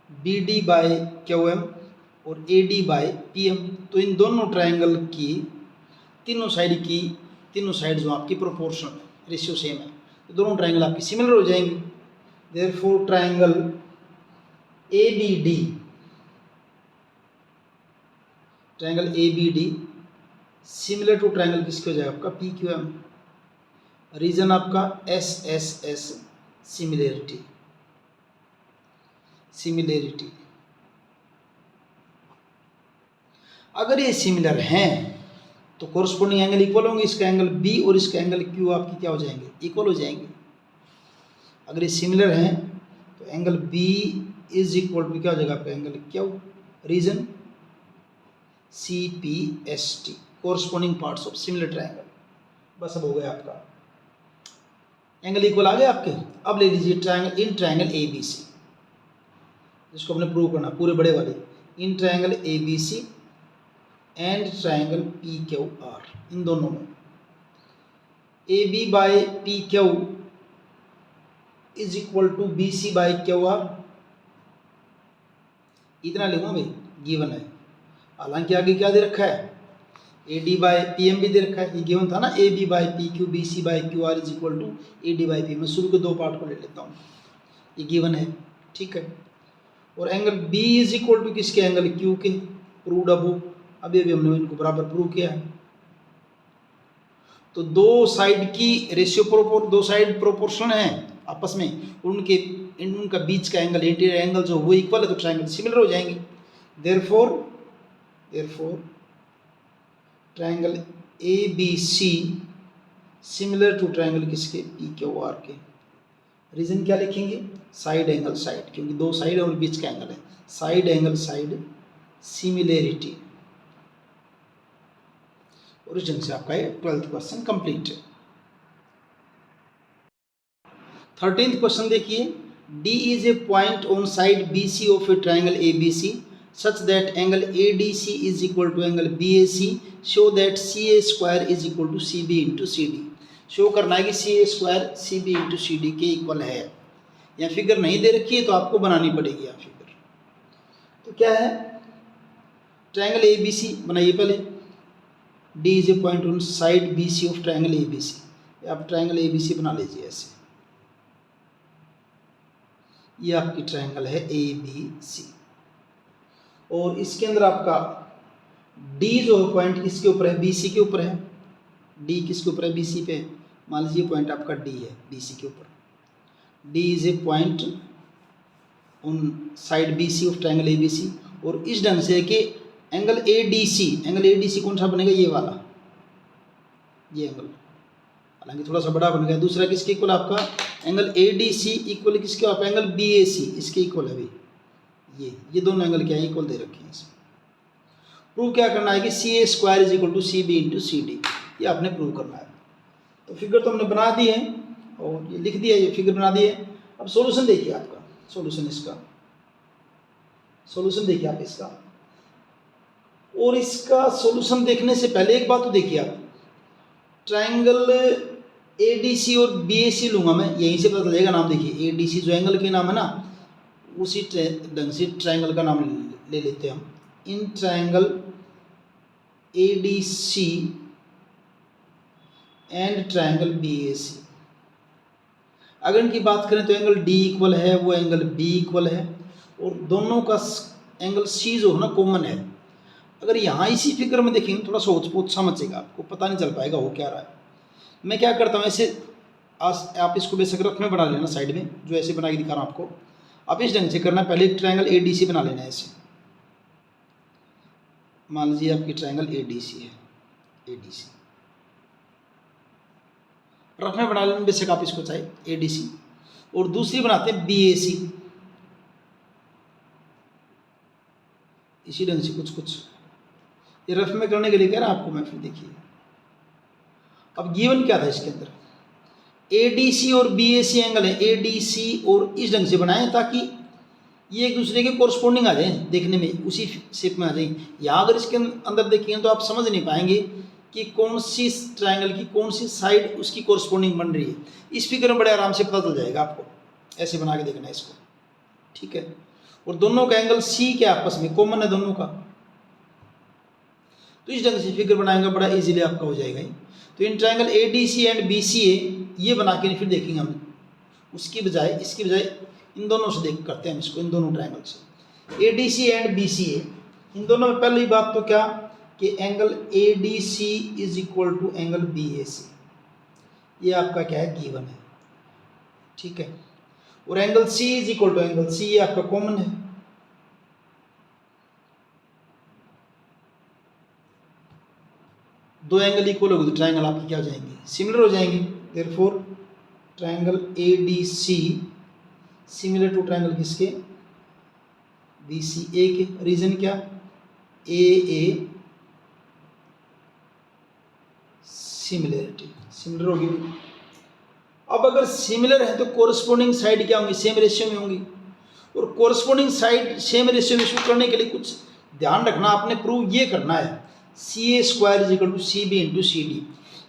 B D by Q M और A D by P M. तो इन दोनों ट्रायंगल की तीनों साइड जो आपकी प्रोपोर्शनल रेशियो सेम है, तो दोनों ट्रायंगल आपकी सिमिलर हो जाएंगे। Therefore triangle A B D, triangle A B D similar to triangle किसके हो जाएगा, आपका पी क्यू एम। रीजन आपका S S S, similarity, similarity. अगर ये सिमिलर हैं तो कोरस्पोंडिंग एंगल इक्वल होंगे, इसका एंगल बी और इसका एंगल क्यू आपकी क्या हो जाएंगे, इक्वल हो जाएंगे। अगर ये सिमिलर हैं तो angle B is equal to क्या हो जाएगा, आपका angle Q. Reason C P S T, corresponding parts of similar triangle. बस अब हो गया आपका एंगल इक्वल आ गए आपके। अब ले लीजिए triangle, in triangle A B C, जिसको हमने प्रूव करना पूरे बड़े वाले। In triangle A B C and triangle P Q R, इन दोनों में A B by P Q is equal to B C by Q R, इतना लिखूंगा भाई, गिवन है। हालांकि आगे क्या दे रखा है, A D by P M भी दे रखा है, ये गिवन था ना, A B by P Q B C by Q R is equal to A D by P. मैं शुरू के दो पार्ट को ले लेता हूँ, ये गिवन है, ठीक है। और angle B is equal to किसके, एंगल क्यू के, प्रूव्ड अबव, अभी अभी हमने इनको बराबर प्रूव किया है। तो दो साइड की रेशियो दो साइड प्रोपोर्शनल हैं आपस में, उनका बीच का एंगल, इंटीरियर एंगल जो वो इक्वल है, तो ट्रायंगल सिमिलर हो जाएंगे। Therefore triangle A B C similar to triangle किसके, पी क्यू आर के। रीजन क्या लिखेंगे, साइड एंगल साइड, क्योंकि दो साइड और बीच का एंगल है, साइड एंगल साइड सिमिलैरिटी। और इस ढंग से आपका ये 12th क्वेश्चन कंप्लीट है। 13th क्वेश्चन देखिए, D is a point on side BC of a triangle ABC such that angle ADC is equal to angle BAC. Show that CA square is equal to CB into CD. Show करना है कि CA square CB into CD के equal है। या figure नहीं दे रखी है तो आपको बनानी पड़ेगी यहाँ फिगर। तो क्या है, ट्रायंगल ABC बनाइए पहले। D is a point on side BC of triangle ABC. आप ट्रायंगल ABC बना लीजिए ऐसे, ये आपकी ट्रायंगल है ABC। और इसके अंदर आपका D जो पॉइंट किसके ऊपर है, BC के ऊपर है। D किसके ऊपर है, BC पे। मान लीजिए पॉइंट आपका D है BC के ऊपर। D is a point on side BC of triangle ABC। और इस ढंग से कि एंगल ADC कौन सा बनेगा, ये वाला, ये एंगल, हालांकि थोड़ा सा बड़ा बन गया। दूसरा किसके इक्वल आपका, एंगल ADC इक्वल किसके, आप एंगल BAC इसके इक्वल है भाई। ये दोनों एंगल क्या है, इक्वल दे रखे हैं इसमें। प्रूव क्या करना है कि CA square is equal to CB into CD, ये आपने प्रूव करना है। तो फिगर तो हमने बना दी है और ये लिख दिया, ये फिगर बना दी है। अब सॉल्यूशन देखिए आपका, सॉल्यूशन देखिए आप इसका। और इसका सॉल्यूशन देखने से पहले एक बात तो देखिए आप, ट्रायंगल ADC और BAC लूंगा मैं, यहीं से पता चलेगा नाम। देखिए ADC जो एंगल के नाम है ना, उसी ढंग से ट्रायंगल का नाम ले लेते हैं हम। In triangle ADC and triangle BAC, अगर इनकी बात करें तो एंगल D इक्वल है, वो एंगल B इक्वल है, और दोनों का एंगल C जो है ना कॉमन है। अगर यहाँ इसी फिगर में देखेंगे थोड़ा सोच पोच समझेगा, आपको पता नहीं चल पाएगा हो क्या रहा है। मैं क्या करता हूँ ऐसे, आप इसको बेशक रफ में बना लेना साइड में, जो ऐसे बना के दिखा रहा हूँ आपको। आप इस ढंग से करना, पहले एक ट्रायंगल ADC बना लेना है ऐसे। मान लीजिए आपकी ट्रायंगल ADC है, ADC रफ में बना लेना बेशक आप इसको चाहे ADC। और दूसरी बनाते हैं BAC, इसी ढंग से कुछ ये रफ में करने के लिए कह रहा आपको मैं। फिर देखिए अब गिवन क्या था इसके अंदर, ADC और BAC एंगल है, ADC और इस ढंग से बनाए ताकि ये एक दूसरे के कोरस्पोंडिंग आ जाए, देखने में उसी शेप में आ जाए। यहाँ अगर इसके अंदर देखेंगे तो आप समझ नहीं पाएंगे कि कौन सी ट्रायंगल की कौन सी साइड उसकी कोरस्पोंडिंग बन रही है। इस फिगर में बड़े आराम से पता चल जाएगा आपको, ऐसे बना के देखना है इसको, ठीक है। और दोनों का एंगल C के आपस में कॉमन है दोनों का, तो इस ढंग से फिगर बनाएंगे बड़ा इजीली आपका हो जाएगा। तो in triangle ADC and BCA ये बना के फिर देखेंगे हम, उसकी बजाय इसकी बजाय इन दोनों से देख करते हैं हम इसको, इन दोनों ट्रायंगल से ADC एंड BCA। इन दोनों में पहली बात तो क्या कि angle ADC is equal to angle BAC, ये आपका क्या है, गिवन है, ठीक है। और angle C is equal to angle C, ये आपका कॉमन है। दो एंगल इक्वल होगी तो ट्रायंगल आपके क्या हो जाएंगे, सिमिलर हो जाएंगे। Therefore triangle ADC similar to triangle किसके, BCA के। रीजन क्या, AA सिमिलरिटी, सिमिलर होगी। अब अगर सिमिलर है तो कोरस्पोंडिंग साइड क्या होंगी, सेम रेशियो में होंगी। और कोरस्पोंडिंग साइड सेम रेशियो में शो करने के लिए कुछ ध्यान रखना, आपने प्रूव ये करना है CA square is equal to CB into CD,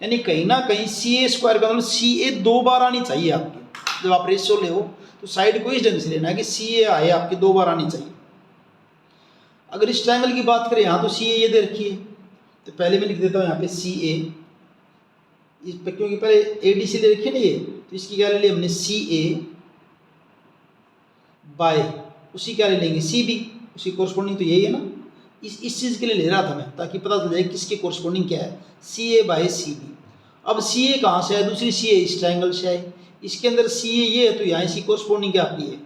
यानी कहीं ना कहीं CA स्क्वायर का मतलब CA 2 बार आनी चाहिए आपकी। जब आप रेशियो ले हो तो साइड को इस ढंग से लेना है कि सी ए आए आपकी 2 बार आनी चाहिए। अगर इस ट्रायंगल की बात करें यहाँ तो सी ए ये दे रखी है, तो पहले मैं लिख देता हूँ यहाँ पे सी ए, इस पर क्योंकि पहले ए डी सी ले रखी है ना ये, तो इसकी क्या ले ली हमने सी ए बाय उसी क्या ले लेंगे सी बी, उसी कोरस्पॉन्डिंग तो यही है ना, इस चीज़ के लिए ले रहा था मैं ताकि पता चल जाए किसके कोरस्पॉन्डिंग क्या है, सी ए बाय सी बी। अब सी ए कहाँ से है, दूसरी सी ए इस ट्रायंगल से है, इसके अंदर सी ए ये है तो यहाँ इसकी कोरस्पॉन्डिंग क्या आपकी है,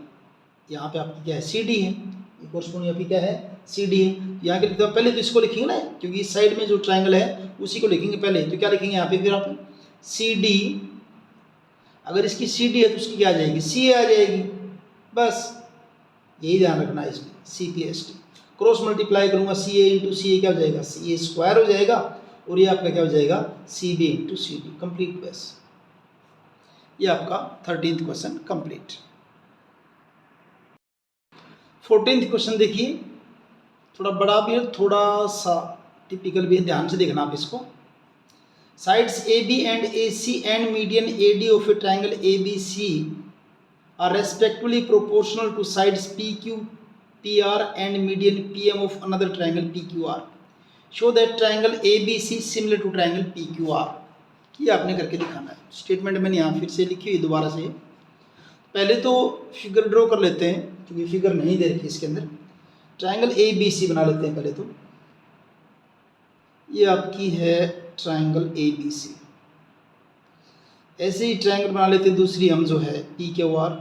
यहाँ पे आपकी क्या है सी डी है, ये कोरस्पॉन्डिंग आपकी क्या है सी डी है। यहाँ के लिखते हैं पहले तो इसको लिखेंगे ना, क्योंकि इस साइड में जो ट्रायंगल है उसी को लिखेंगे पहले, तो क्या लिखेंगे यहाँ पे फिर आप सी डी, अगर इसकी सी डी है तो उसकी क्या आ जाएगी सी ए आ जाएगी, बस यही ध्यान रखना है इसमें। C P S T cross multiply करूंगा सी ए इंटू सी ए क्या हो जाएगा सी ए स्क्वायर हो जाएगा, और ये आपका क्या हो जाएगा C B into C D complete. बस ये आपका 13th question complete. 14th question देखिए, थोड़ा बड़ा भी है थोड़ा सा टिपिकल भी है, ध्यान से देखना आप इसको। Sides A B and A C and median A D of a triangle A B C are respectively proportional to sides PQ, PR and median PM of another triangle PQR. Show that triangle ABC similar to triangle PQR. ये आपने करके दिखाना है। Statement मैंने यहाँ फिर से लिखी हुई दोबारा से। पहले तो फिगर ड्रॉ कर लेते हैं क्योंकि फिगर नहीं दे रखी इसके अंदर। ट्राइंगल ABC बना लेते हैं पहले तो। ये आपकी है ट्राइंगल ABC। ऐसे ही ट्रायंगल बना लेते हैं दूसरी हम जो है पी क्यू आर,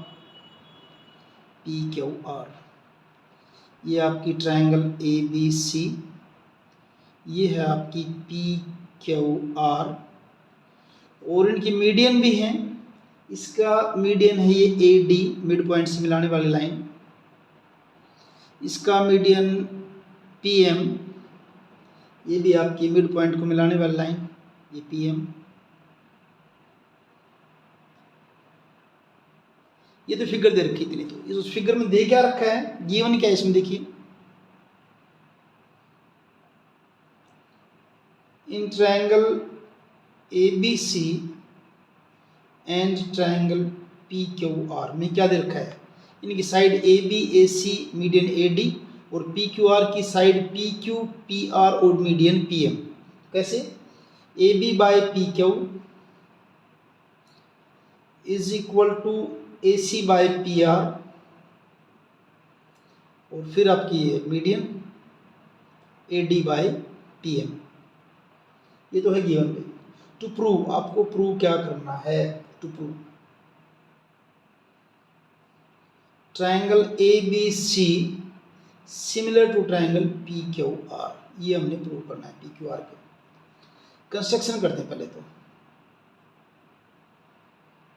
ये आपकी ट्रायंगल ए बी सी, ये है आपकी पी क्यू आर, और इनकी मीडियन भी हैं। इसका मीडियन है ये ए डी, मिड पॉइंट से मिलाने वाली लाइन, इसका मीडियन पी एम, ये भी आपकी मिड पॉइंट को मिलाने वाली लाइन, ये पी एम। ये तो फिगर दे रखी थी, नहीं तो इस फिगर में दे क्या रखा है, गिवन क्या है इसमें देखिए, इन triangle A B C and triangle P Q R में क्या दे रखा है, इनकी side A B A C median A D, और पी क्यू आर की side P Q P R और मीडियन पी एम। कैसे, A B by P Q is equal to A C by P R, और फिर आपकी median A D by P M. ये तो है गिवन पे। टू प्रूव, आपको प्रूव क्या करना है, to prove triangle A B C similar to triangle P Q R, ये हमने प्रूव करना है। पी क्यू आर के कंस्ट्रक्शन करते हैं पहले तो,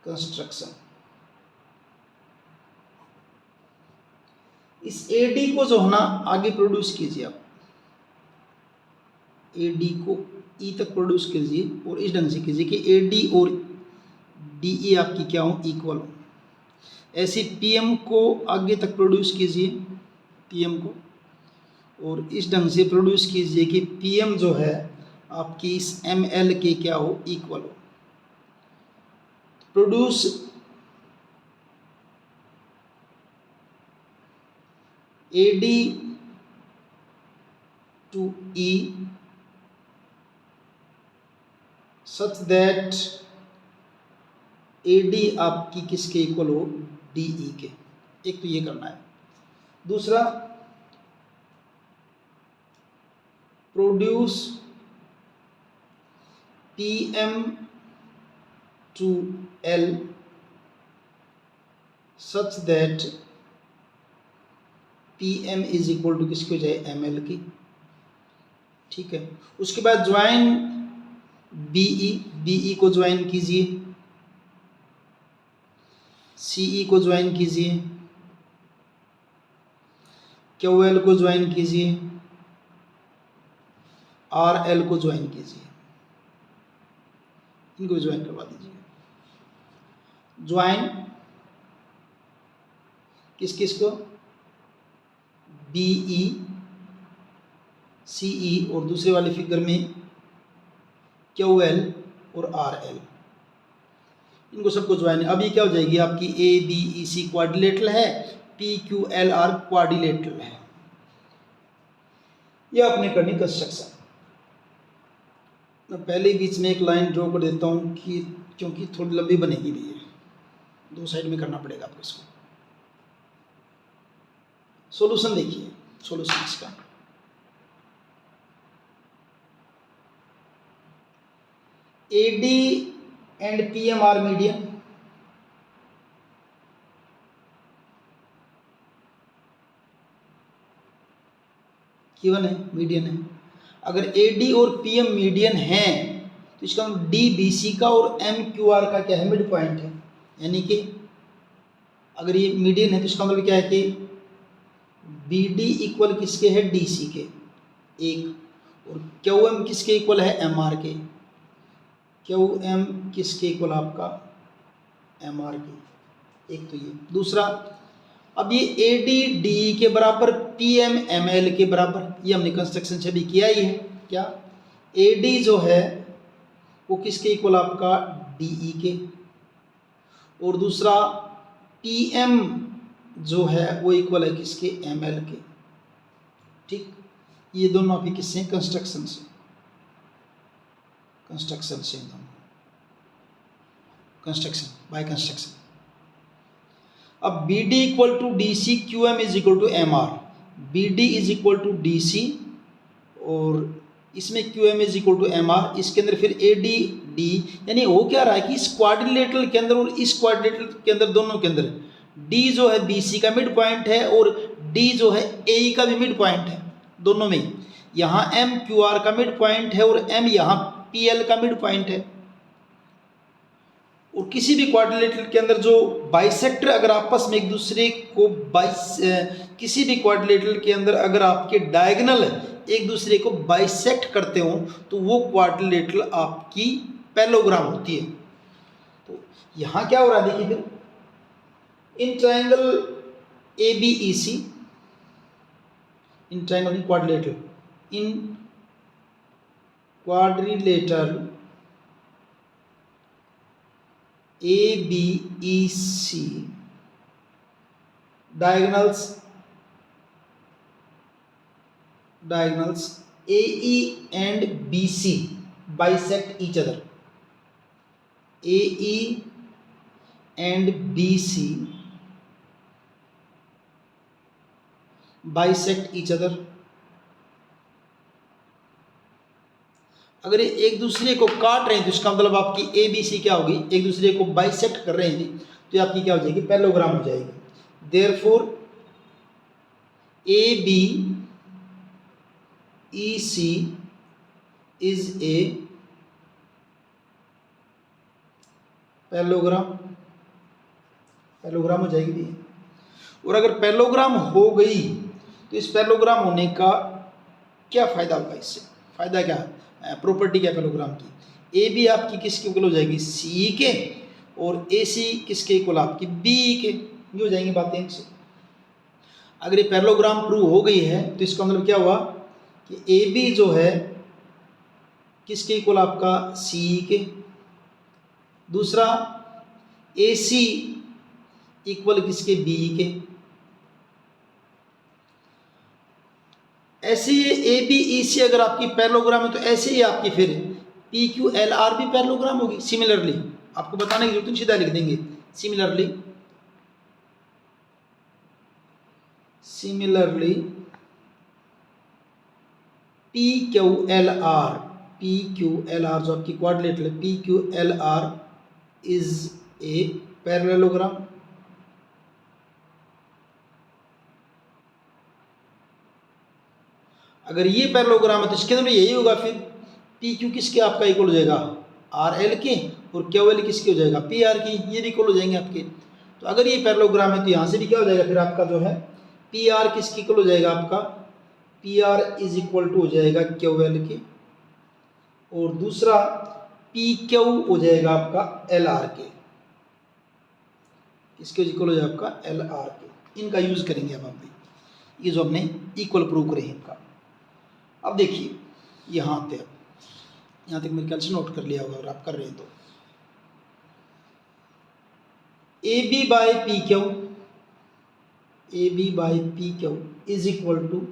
कंस्ट्रक्शन। इस ए डी को जो है ना आगे प्रोड्यूस कीजिए आप, ए डी को ई तक प्रोड्यूस कीजिए, और इस ढंग से कीजिए कि ए डी और डी ई आपकी क्या हो, इक्वल हो। ऐसे पी एम को आगे तक प्रोड्यूस कीजिए, पी एम को, और इस ढंग से प्रोड्यूस कीजिए कि पी एम जो है आपकी इस एम एल के क्या हो, इक्वल हो। Produce A D to E such that A D आपकी किसके इक्वल हो, डी ई के। एक तो ये करना है। दूसरा, produce P M to L such that P M is equal to किसकी हो जाए, एम एल की। ठीक है, उसके बाद ज्वाइन बीई को ज्वाइन कीजिए, सीई को ज्वाइन कीजिए, क्यू एल को ज्वाइन कीजिए, आर एल को ज्वाइन कीजिए, इनको ज्वाइन करवा दीजिए। ज्वाइन किस किस को, बीई सीई, और दूसरे वाले फिगर में क्यू एल और आर एल। इनको सबको ज्वाइन, अब ये क्या हो जाएगी आपकी ABEC क्वाड्रिलेटरल है, PQLR क्वाड्रिलेटरल है। ये आपने करनी कंस्ट्रक्शन। मैं पहले बीच में एक लाइन ड्रॉ कर देता हूँ कि क्योंकि थोड़ी लंबी बनेगी भी है, दो साइड में करना पड़ेगा आपको इसको। सॉल्यूशन देखिए, सॉल्यूशन इसका AD and PM are median, given है मीडियन है। अगर AD और PM मीडियन है तो इसका मतलब DBC का और MQR का क्या है, मिड पॉइंट है। यानी कि अगर ये मीडियन है तो इसका मतलब क्या है कि BD इक्वल किसके है, DC के एक, और QM किसके इक्वल है, MR के। QM किसके इक्वल आपका, MR के, एक तो ये। दूसरा, अब ये AD DE के बराबर, PM ML के बराबर, ये हमने कंस्ट्रक्शन से भी किया ही है। क्या AD जो है वो किसके इक्वल आपका, DE के, और दूसरा PM जो है वो इक्वल है किसके, ML के। ठीक, ये दोनों आपके किससे, कंस्ट्रक्शन से, कंस्ट्रक्शन से दोनों, कंस्ट्रक्शन बाय कंस्ट्रक्शन। अब BD equal to DC, QM is equal to MR, BD is equal to DC और इसमें QM is equal to MR, इसके अंदर फिर AD D, यानी हो क्या रहा है कि इस क्वाड्रिलेटरल के अंदर और इस क्वाड्रिलेटरल के अंदर, दोनों के अंदर D जो है BC का मिड पॉइंट है और D जो है AE का भी मिड पॉइंट है, दोनों में। यहाँ MQR का मिड पॉइंट है और M यहाँ PL का मिड पॉइंट है। और किसी भी क्वाड्रिलेटरल के अंदर जो बाइसेक्टर अगर आपस में एक दूसरे को किसी भी क्वाड्रिलेटरल के अंदर अगर आपके डायगोनल एक दूसरे को बाइसेक्ट करते हो तो वो क्वाड्रिलेटरल आपकी पैरेललोग्राम होती है। तो यहाँ क्या हो रहा है देखिए, फिर in triangle ABEC, in triangle quadrilateral, in quadrilateral ABEC diagonals AE and BC bisect each other, AE and BC bisect each other। अगर ये एक दूसरे को काट रहे हैं तो इसका मतलब आपकी ABC क्या होगी, एक दूसरे को बाइसेक्ट कर रहे हैं तो ये आपकी क्या हो जाएगी, पैरेललोग्राम हो जाएगी। Therefore ABEC is a parallelogram, parallelogram हो जाएगी भी। और अगर पैरेललोग्राम हो गई तो इस पैरेललोग्राम होने का क्या फायदा होगा, इससे फायदा क्या है, प्रॉपर्टी क्या पैरेललोग्राम की, ए बी आपकी किसके इक्वल हो जाएगी, सी के, और ए सी किसके इक्वल आपकी, बी के। ये हो जाएंगी बातें इनसे। अगर ये पैरेललोग्राम प्रूव हो गई है तो इसका मतलब क्या हुआ कि ए बी जो है किसके इक्वल आपका, सी के। दूसरा ए सी इक्वल किसके, बी के। ऐसे ए बी ई सी अगर आपकी पैरेललोग्राम है तो ऐसे ही आपकी फिर पी क्यू एल आर भी पैरेललोग्राम होगी। सिमिलरली आपको बताने की जरूरत नहीं, सीधा लिख देंगे similarly, similarly P Q L R, P Q L R जो आपकी क्वाड्रिलेटरल है, P Q L R is a parallelogram. अगर ये पैरेललोग्राम है तो इसके अंदर यही होगा, फिर पी क्यू किसके आपका इक्वल हो जाएगा, आर एल के, और क्यू एल किसके हो जाएगा, पी आर की, ये भी इक्वल हो जाएंगे आपके। तो अगर ये पैरेललोग्राम है तो यहाँ से भी क्या हो जाएगा, फिर आपका जो है पी आर किसके इक्वल हो जाएगा, आपका P R is equal to हो जाएगा क्यू एल के, और दूसरा पी क्यू हो जाएगा आपका एल आर के, किसके इक्वल हो जाएगा आपका एल आर के। इनका यूज करेंगे अब हम भी, ये जो हमने इक्वल प्रूव करे हैं इनका। अब देखिए यहाँ तक मेरे ख्याल से नोट कर लिया होगा अगर आप कर रहे हैं तो। A B by P Q, A B by P Q is equal to,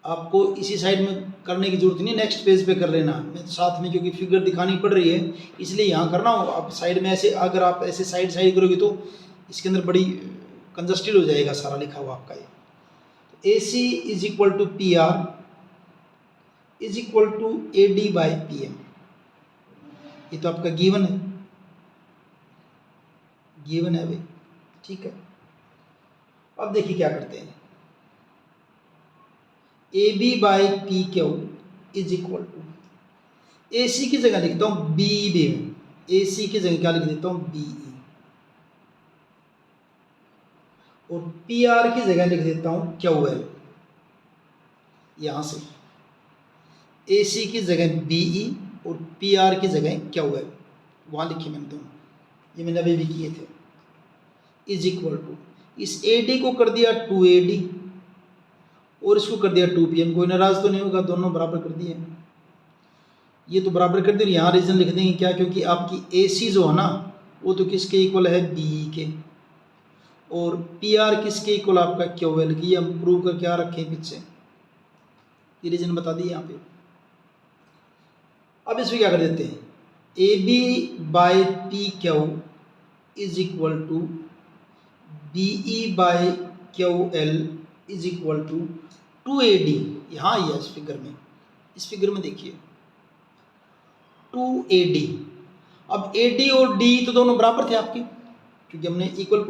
आपको इसी साइड में करने की जरूरत नहीं, नेक्स्ट पेज पे कर लेना। मैं तो साथ में क्योंकि फिगर दिखानी पड़ रही है इसलिए यहाँ करना हो। आप साइड में ऐसे, अगर आप ऐसे साइड साइड करोगे तो इसके अंदर बड़ी कंजस्टेड हो जाएगा सारा लिखा हुआ आपका ये। A C is equal to P R is equal to A D by P M, ये तो आपका गिवन है, गिवन है भाई, ठीक है। अब देखिए क्या करते हैं, A B by P Q is equal to, A C की जगह लिखता हूं बी बी, ए सी की जगह क्या लिख देता हूं बी ई, और पी आर की जगह लिख देता हूं क्यू एल। यहां से ए सी की जगह बी ई और पी आर की जगह क्यू एल, वहां लिखे मैंने दोनों, ये मैंने अभी भी किए थे। इज इक्वल टू, इस ए डी को कर दिया 2AD और इसको कर दिया 2PM, कोई नाराज तो नहीं होगा, दोनों बराबर कर दिए। ये तो बराबर कर दिए, यहाँ रीजन लिख देंगे क्या, क्योंकि आपकी AC जो है ना वो तो किसके इक्वल है, BE के, और PR किसके इक्वल आपका QL की, हम प्रूव करके आ रखे हैं पीछे, ये रीजन बता दिए यहाँ पे। अब इसमें क्या कर देते हैं, AB by PQ is equal to BE by QL is equal to 2AD, यहाँ ही है इस फिगर में देखिए 2AD। अब AD और D तो दोनों बराबर थे आपके, क्योंकि हमने इक्वल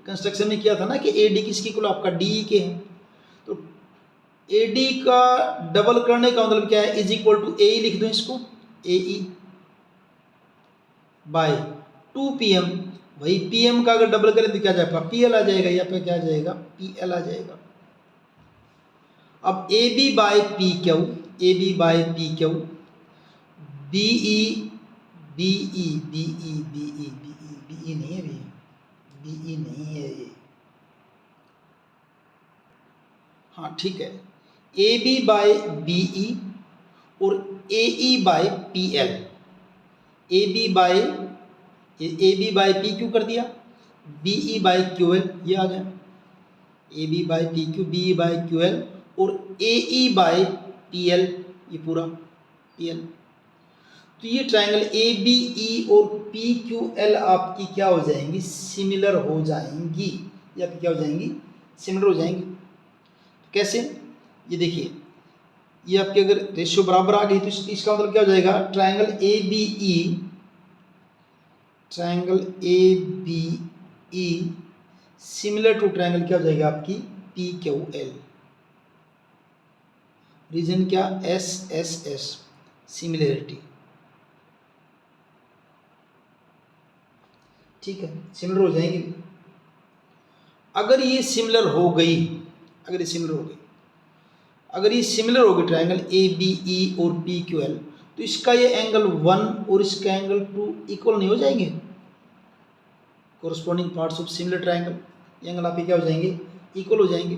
कंस्ट्रक्शन में किया था ना कि AD किसकी इक्वल, आपका DE के हैं। तो AD का डबल करने का मतलब क्या है, इज इक्वल टू AE लिख दो इसको, AE बाय 2PM, वही PM का अगर डबल करें तो क्या जाएगा, PL आ जाएगा, या फिर क्या आ जाएगा, PL आ जाएगा। अब AB by PQ, AB by PQ, BE BE BE BE BE BE नहीं है, BE नहीं है ये, हाँ ठीक है, AB बाई BE और AE by PL, AB by PQ कर दिया, BE बाई QL ये आ गया, AB by PQ, BE by QL और AE बाई PL, ये पूरा PL। तो ये ट्रायंगल ABE और PQL आपकी क्या हो जाएंगी, सिमिलर हो जाएंगी, या क्या हो जाएंगी, सिमिलर हो जाएंगी। तो कैसे, ये देखिए, ये आपके अगर रेशियो बराबर आ गई तो इसका मतलब क्या हो जाएगा, triangle ABE similar to triangle क्या हो जाएगा आपकी PQL, रीजन क्या, SSS सिमिलरिटी, ठीक है, सिमिलर हो जाएंगे। अगर ये सिमिलर हो गई, अगर ये सिमिलर हो गई ट्रायंगल ABE और PQL, तो इसका ये एंगल 1 और इसका एंगल 2 इक्वल नहीं हो जाएंगे, corresponding parts of similar triangle, ये एंगल आपके क्या हो जाएंगे, इक्वल हो जाएंगे।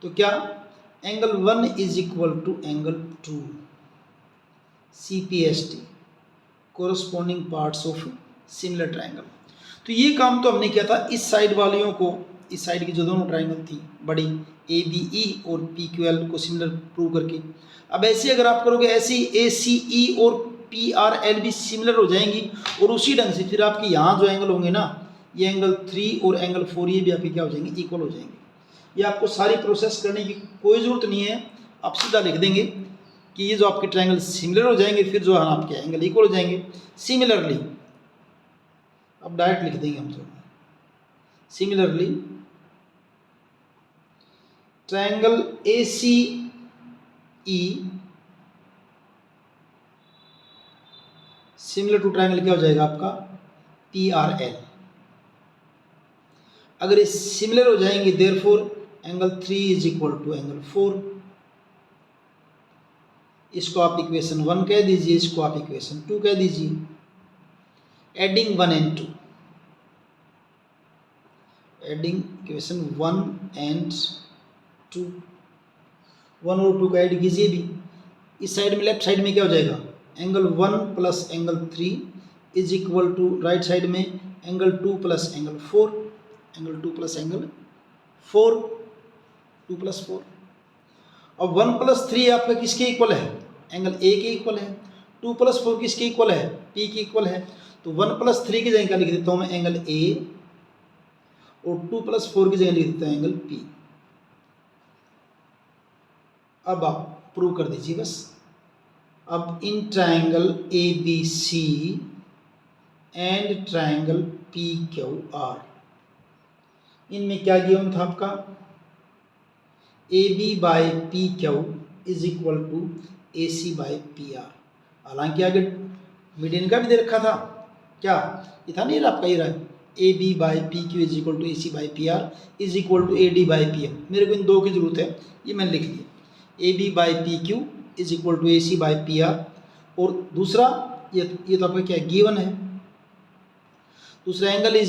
तो क्या, angle 1 is equal to angle 2, CPST, corresponding parts of similar triangle. तो ये काम तो हमने किया था इस साइड वालियों को, इस साइड की जो दोनों ट्रायंगल थी बड़ी ABE और PQL को सिमिलर प्रूव करके। अब ऐसे अगर आप करोगे, ऐसे ACE और PRL भी सिमिलर हो जाएंगी, और उसी ढंग से फिर आपके यहाँ जो एंगल होंगे ना, ये एंगल 3 और एंगल 4 ये भी आपके क्या हो जाएंगे, इक्वल हो जाएंगे। ये आपको सारी प्रोसेस करने की कोई ज़रूरत नहीं है, आप सीधा लिख देंगे कि ये जो आपके ट्रायंगल सिमिलर हो जाएंगे, फिर जो है आपके एंगल इक्वल हो जाएंगे। सिमिलरली, अब डायरेक्ट लिख देंगे हम, similarly triangle ACE similar to triangle क्या हो जाएगा आपका PRL। अगर ये सिमिलर हो जाएंगे, therefore angle 3 is equal to angle 4। इसको आप इक्वेशन 1 कह दीजिए, इसको आप इक्वेशन 2 कह दीजिए, adding 1 and 2, adding equation 1 and 2, 1 और 2 का ऐड कीजिए भी, इस साइड में लेफ्ट साइड में क्या हो जाएगा, angle 1 plus angle 3 is equal to right side में angle 2 plus angle 4, angle 2 plus angle 4, 2 plus 4। अब 1 प्लस 3 आपका किसके इक्वल है? एंगल ए के इक्वल है। 2 प्लस 4 किसके इक्वल है? पी के इक्वल है। तो 1 प्लस 3 की जगह क्या लिख देता हूँ मैं? एंगल ए, और 2 प्लस 4 की जगह लिख देता हूँ एंगल पी। अब आप प्रूव कर दीजिए बस। अब इन triangle A B C and triangle P Q R, इनमें क्या गिवन था आपका? A B by P Q is equal to A C by P R. हालांकि आगे मीडियन का भी दे रखा था, क्या ये था? नहीं, आपका ये रहा A B by P Q is equal to A C by P R is equal to A D by P M. मेरे को इन दो की जरूरत है, ये मैंने लिख दिया। A B by P Q is equal to A C by P R, और दूसरा ये तो आपका क्या है? गिवन है। दूसरा angle A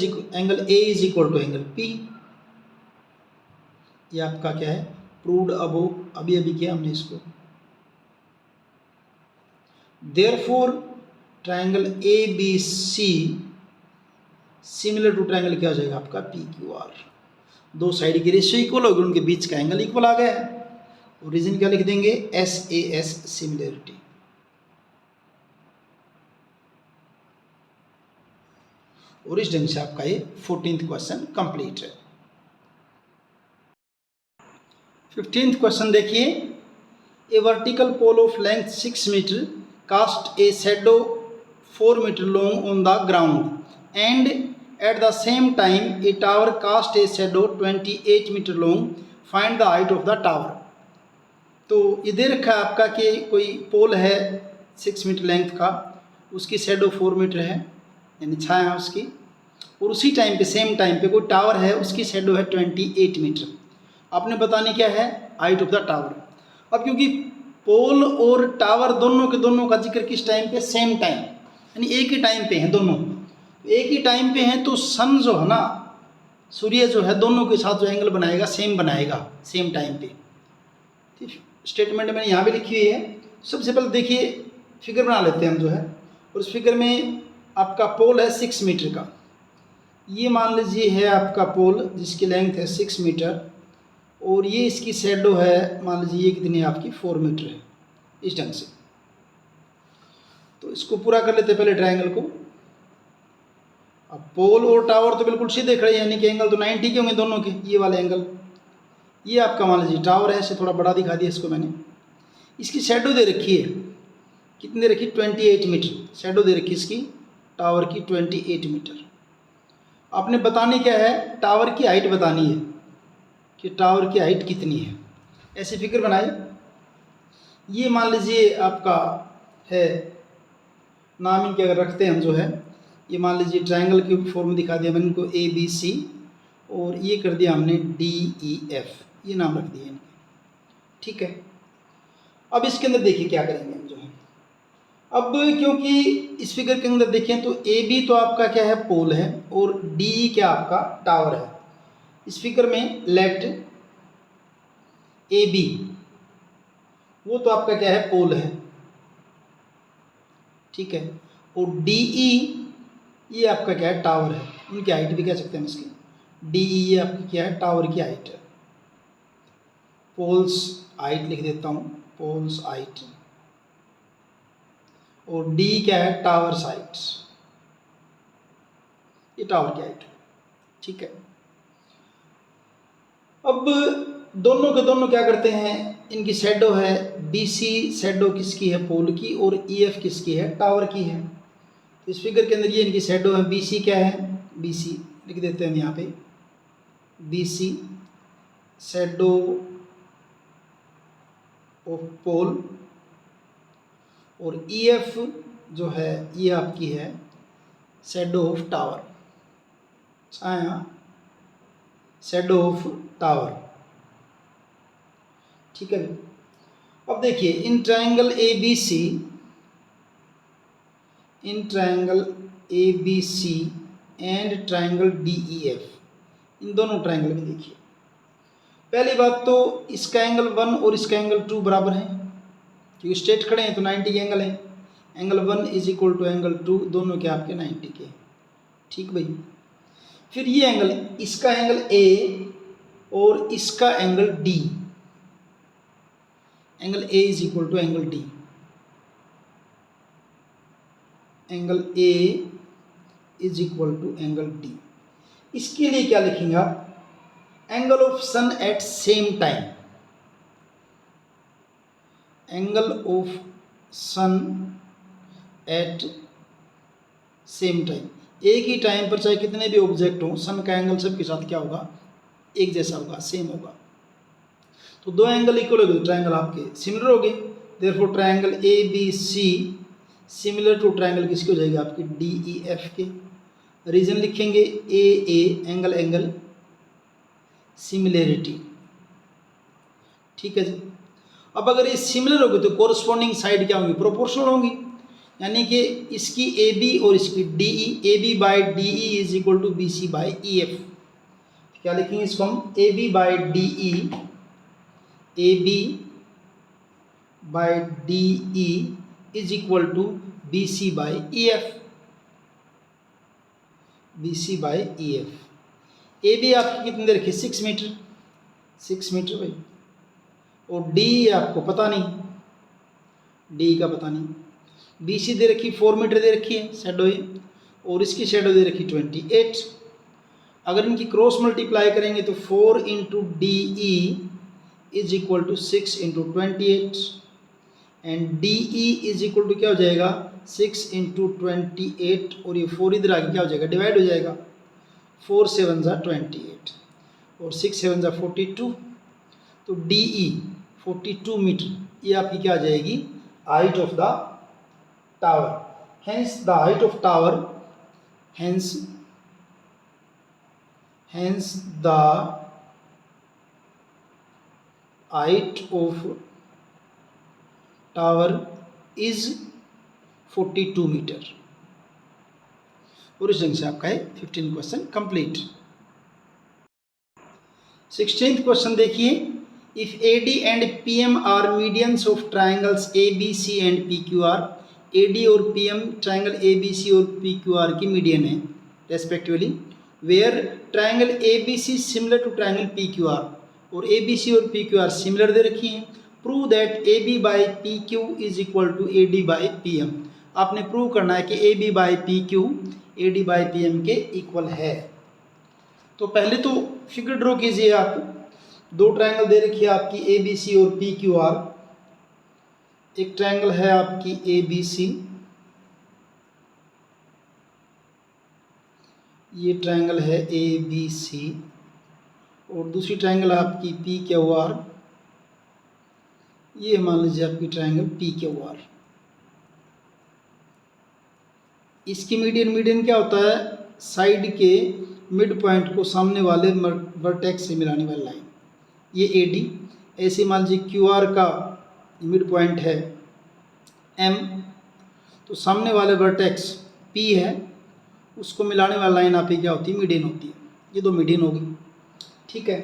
is equal to angle P, ये आपका क्या है? प्रूव्ड अबो, अभी अभी किया हमने इसको। Therefore triangle A B C similar to triangle क्या हो जाएगा आपका? P Q R. दो साइड की रेशियो इक्वल होगी, उनके बीच का एंगल इक्वल आ गया है। रीजन क्या लिख देंगे? S A S similarity. और इस ढंग से आपका ये 14th क्वेश्चन कंप्लीट है। 15th क्वेश्चन देखिए। A vertical pole of length 6 metre cast a shadow 4 metre long on the ground and at the same time a tower cast a shadow 28 metre long, find the height of the tower. तो ये दे रखा है आपका कि कोई पोल है 6 metre length का, उसकी शैडो 4 मीटर है, यानी छाया उसकी, और उसी टाइम पे सेम टाइम पे कोई टावर है, उसकी शैडो है 28 मीटर। आपने बतानी क्या है? Height of the tower. अब क्योंकि पोल और टावर दोनों का जिक्र किस टाइम पे? सेम टाइम, यानी एक ही टाइम पे हैं दोनों, एक ही टाइम पे हैं, तो सन जो है ना, सूर्य जो है, दोनों के साथ जो एंगल बनाएगा सेम बनाएगा सेम टाइम पे। ठीक, स्टेटमेंट मैंने यहाँ भी लिखी हुई है। सबसे पहले देखिए फिगर बना लेते हैं हम जो है, और उस फिगर में आपका पोल है 6 मीटर का। ये मान लीजिए है आपका पोल जिसकी लेंथ है 6 मीटर, और ये इसकी शैडो है, मान लीजिए ये कितनी है आपकी? 4 मीटर है, इस ढंग से। तो इसको पूरा कर लेते हैं पहले ट्रायंगल को। अब पोल और टावर तो बिल्कुल सीधे खड़े, यानी कि एंगल तो 90 के होंगे दोनों के, ये वाले एंगल। ये आपका मान लीजिए टावर है, इसे थोड़ा बड़ा दिखा दिया इसको मैंने। इसकी शैडो दे रखी है, कितनी दे रखी? 28 मीटर शैडो दे रखी इसकी टावर की, 28 मीटर। आपने बतानी क्या है? टावर की हाइट बतानी है कि टावर की हाइट कितनी है। ऐसे फिगर बनाए। ये मान लीजिए आपका है, नाम इनके अगर रखते हैं हम जो है, ये मान लीजिए ट्रायंगल की फॉर्म दिखा दिया मैंने इनको, ए बी सी, और ये कर दिया हमने डी ई एफ, ये नाम रख दिए इनके। ठीक है। अब इसके अंदर देखिए क्या करेंगे हम जो है। अब क्योंकि इस फिगर के अंदर देखें तो ए बी तो आपका क्या है? पोल है, और डी ई क्या आपका? टावर है। इस फिगर में लेट ए बी, वो तो आपका क्या है? पोल है, ठीक है, और डी ई ये आपका क्या है? टावर है। उनकी हाइट भी कह सकते हैं इसकी, डी ई ये आपकी क्या है? टावर की हाइट है। पोल्स हाइट लिख देता हूँ, पोल्स हाइट, और डी क्या है? टावर्स हाइट, ये टावर की हाइट है। ठीक है। अब दोनों के दोनों क्या करते हैं? इनकी शैडो है बी सी, शैडो किसकी है? पोल की, और ई एफ किसकी है? टावर की है। तो इस फिगर के अंदर ये इनकी शैडो है। बी सी क्या है? बी सी लिख देते हैं यहाँ पे, B C shadow of pole, और ई एफ जो है ये आपकी है शैडो ऑफ टावर, छाया शैडो ऑफ टावर। ठीक है। अब देखिए इन triangle A B C, in triangle A B C and triangle D E F, इन दोनों ट्रायंगल में देखिए, पहली बात तो इसका एंगल 1 और इसका एंगल 2 बराबर है, क्योंकि स्ट्रेट खड़े हैं तो 90 के एंगल हैं। Angle 1 is equal to angle 2, दोनों के आपके 90 के। ठीक भाई। फिर ये एंगल, इसका एंगल ए और इसका angle D, angle A is equal to angle D, angle A is equal to angle D. इसके लिए क्या लिखेंगे आप, angle of sun at same time, angle of sun at same time, एक ही टाइम पर चाहे कितने भी ऑब्जेक्ट हों, सन का एंगल सबके साथ क्या होगा, एक जैसा होगा, सेम होगा। तो दो एंगल इक्वल हो गए तो ट्रायंगल आपके सिमिलर हो गए। Therefore triangle A B C similar to triangle किसके हो जाएगी आपकी, डी ई एफ के। रीजन लिखेंगे ए एंगल एंगल सिमिलरिटी। ठीक है जी। अब अगर ये सिमिलर होगी तो कोरस्पॉन्डिंग साइड क्या होंगी, प्रोपोर्शनल होंगी, यानी कि इसकी ए बी और इसकी D E, A B by D E is equal to B C by E F. क्या लिखेंगे इसको हम, A B by D E, A B by D E is equal to B C by E F, B C by E F. A B आपकी कितनी दे रखी, 6 metre, 6 metre भाई, और D आपको पता नहीं, डी का पता नहीं। बी सी दे रखी 4 मीटर दे रखी है शेडो ये, और इसकी शेडो दे रखी 28। अगर इनकी क्रॉस मल्टीप्लाई करेंगे तो 4 into D E is equal to 6 into 28, and D E is equal to क्या हो जाएगा, 6 इंटू 28, और ये 4 इधर आगे क्या हो जाएगा, डिवाइड हो जाएगा, 4 7 ज़ा 28 और 6 7 ज़ा 42, तो डी ई 42 मीटर, ये आपकी क्या आ जाएगी, height of the tower. Hence the height of tower, hence the height of tower is 42 metre. और इस ढंग से आपका है 15 क्वेश्चन कंप्लीट। 16th क्वेश्चन देखिए, if AD and PM are medians of triangles ABC and PQR, AD और PM triangle ABC और PQR की मीडियन है respectively, where triangle ABC similar to triangle PQR, और ABC और PQR सिमिलर दे रखी हैं, prove that AB by PQ is equal to AD by PM। आपने प्रूव करना है कि AB by PQ AD by PM के इक्वल है। तो पहले तो फिगर ड्रॉ कीजिए आप, दो ट्रायंगल दे रखी है आपकी ABC और PQR। एक ट्रायंगल है आपकी ABC, ये ट्रायंगल है ABC, और दूसरी ट्रायंगल आपकी PQR, ये मान लीजिए आपकी ट्रायंगल PQR। इसकी मीडियन क्या होता है, साइड के मिड पॉइंट को सामने वाले वर्टेक्स से मिलाने वाली लाइन, ये AD। ऐसे मान लीजिए QR का मिड पॉइंट है M, तो सामने वाले वर्टेक्स P है, उसको मिलाने वाली लाइन आपकी क्या होती है, मीडियन होती है। ये दो मीडियन होगी। ठीक है,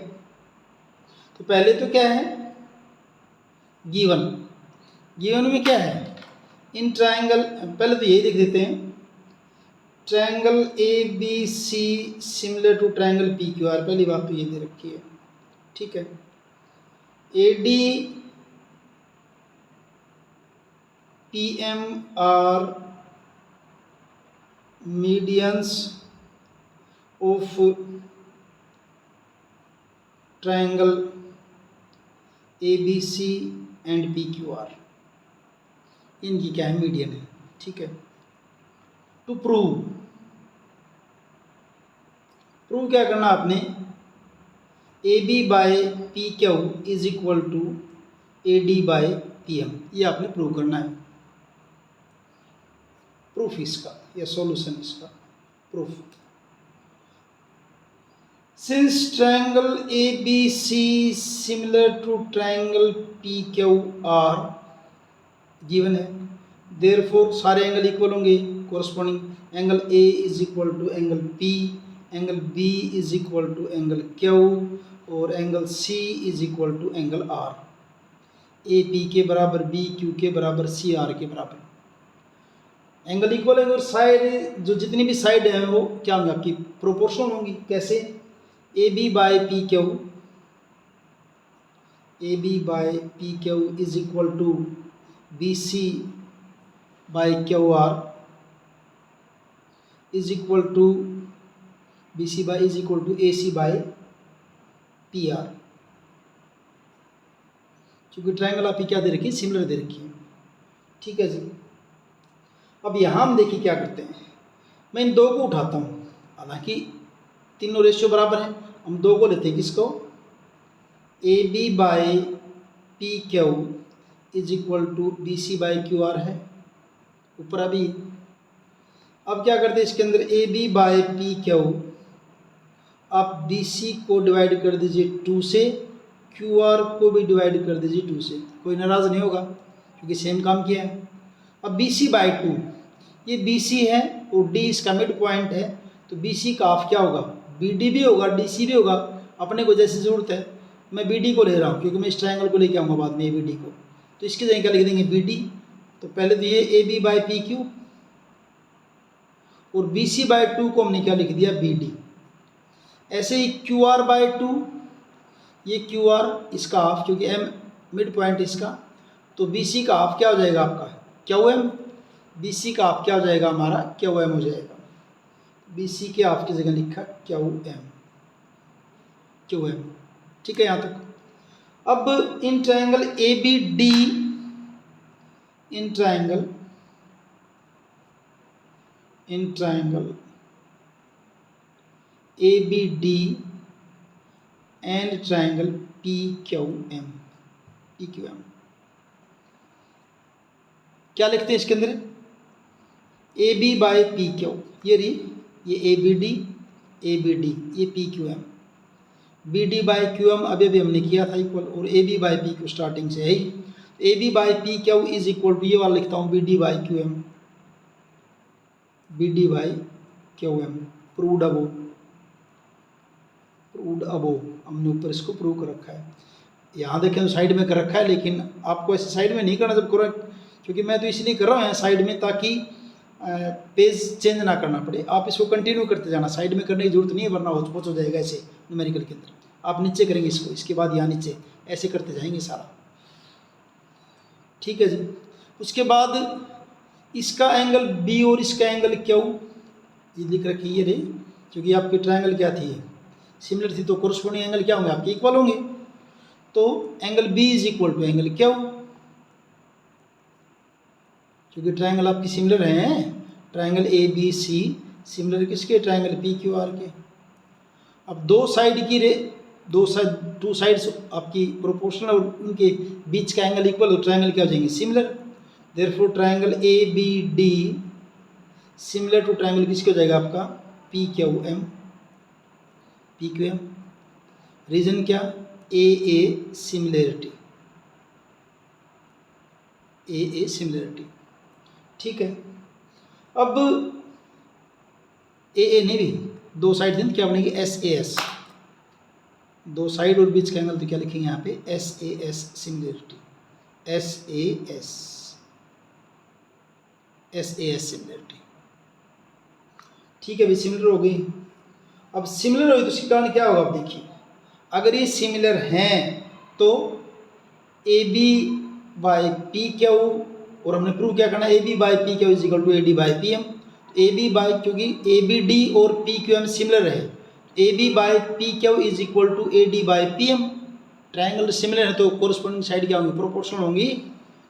तो पहले तो क्या है, गिवन में क्या है, इन ट्रायंगल, पहले तो यही देख देते हैं, triangle ABC similar to triangle PQR, पहली बात तो ये दे रखी है। ठीक है, AD PM are medians of triangle ABC and PQR, इनकी क्या है, मीडियन है। ठीक है, टू प्रूव क्या करना आपने, AB by PQ is equal to AD by PM, ये आपने प्रूव करना है। प्रूफ इसका या सॉल्यूशन इसका, proof, since triangle ABC similar to triangle PQR given है, देयरफॉर सारे एंगल इक्वल होंगे, corresponding angle A is equal to angle P, angle B is equal to angle Q, और angle C is equal to angle R। A P के बराबर, B Q के बराबर, C R के बराबर। Angle equal है और साइड जो जितनी भी साइड है वो क्या होंगी आपकी प्रोपोर्शनल होंगी। कैसे? A B by P Q, A B by P Q is equal to B C by Q R is equal to B C by is equal to A C by P R. क्योंकि triangle आपकी क्या दे रखी है? Similar दे रखी है। ठीक है जी। अब यहाँ हम देखिए क्या करते हैं, मैं इन दो को उठाता हूँ, हालांकि तीनों रेशियो बराबर हैं, हम दो को लेते हैं। किसको? A B by P Q is equal to B C by Q R है ऊपर अभी। अब क्या करते हैं इसके अंदर, A B by P Q आप बी सी को डिवाइड कर दीजिए 2 से, क्यू आर को भी डिवाइड कर दीजिए 2 से। कोई नाराज़ नहीं होगा क्योंकि सेम काम किया है। अब बी सी बाई 2, ये बी सी है और डी इसका मिड पॉइंट है, तो बी सी का हाफ क्या होगा? बी डी भी होगा, डी सी भी होगा। अपने को जैसी ज़रूरत है मैं बी डी को ले रहा हूँ क्योंकि मैं इस ट्रायंगल को लेके आऊँगा बाद में ए बी डी को, तो इसकी जगह क्या लिख देंगे? B D. तो पहले तो ये A B by P Q और बी सी बाई 2 को हमने क्या लिख दिया? B D. ऐसे ही क्यू आर बाई 2, ये क्यू आर इसका हाफ क्योंकि एम मिड पॉइंट इसका, तो बी सी का हाफ क्या हो जाएगा आपका? Q M. बी सी का हाफ क्या हो जाएगा हमारा? क्यू एम हो जाएगा। बी सी के हाफ की जगह लिखा क्यू एम, क्यू एम। ठीक है यहाँ तक। अब in triangle A B D, in triangle A B D and triangle P Q M, क्या लिखते हैं इसके अंदर? A B by P Q, ये ए बी डी, ये P Q M, B D by Q M अभी भी हमने किया था इक्वल, और A B by P Q starting से है ही। A B by P Q is equal to, ये वाला लिखता हूँ B D by Q M, B D by Q M. Proved above, हमने ऊपर इसको प्रूव कर रखा है। यहाँ देखें तो साइड में कर रखा है, लेकिन आपको ऐसे साइड में नहीं करना जब करो, क्योंकि मैं तो इसलिए कर रहा हूँ यहाँ साइड में ताकि पेज चेंज ना करना पड़े। आप इसको कंटिन्यू करते जाना, साइड में करने की जरूरत नहीं है, वरना हो जाएगा ऐसे न्यूमेरिकल के अंदर। आप नीचे करेंगे इसको, इसके बाद यहाँ नीचे ऐसे करते जाएंगे सारा। ठीक है जी। उसके बाद इसका एंगल बी और इसका एंगल क्यू, ये लिख रखी है रे, क्योंकि आपकी ट्रायंगल क्या थी? सिमिलर थी, तो कोरस्पोंडिंग एंगल क्या होंगे? आपके इक्वल होंगे। तो angle B is equal to angle Q, क्योंकि ट्रायंगल आपकी सिमिलर हैं। Triangle A B C similar किसके? ट्रायंगल पी क्यू आर के। अब दो साइड्स आपकी प्रोपोर्शनल और उनके बीच का एंगल इक्वल, तो ट्रायंगल क्या हो जाएंगे? Similar. Therefore triangle A B D similar to triangle किसके हो जाएगा आपका? पी क्यू एम, रीजन क्या? A similarity, similarity. ठीक है। अब ए नहीं भी, दो साइड दिन क्या बनेगी? एस, दो साइड और बीच का एंगल, तो क्या लिखेंगे यहाँ पे? S similarity, S similarity. ठीक है भाई, सिमिलर हो गई। अब सिमिलर हुई तो इसके कारण क्या होगा? आप देखिए, अगर ये सिमिलर हैं तो A B by P Q, और हमने प्रूव क्या करना है? A B by P Q is equal to A D by P M. A B by, क्योंकि ए बी डी और पी क्यू एम सिमिलर है, A B by P Q is equal to A D by P M. Triangle similar है तो corresponding side क्या होंगी? Proportional होंगी।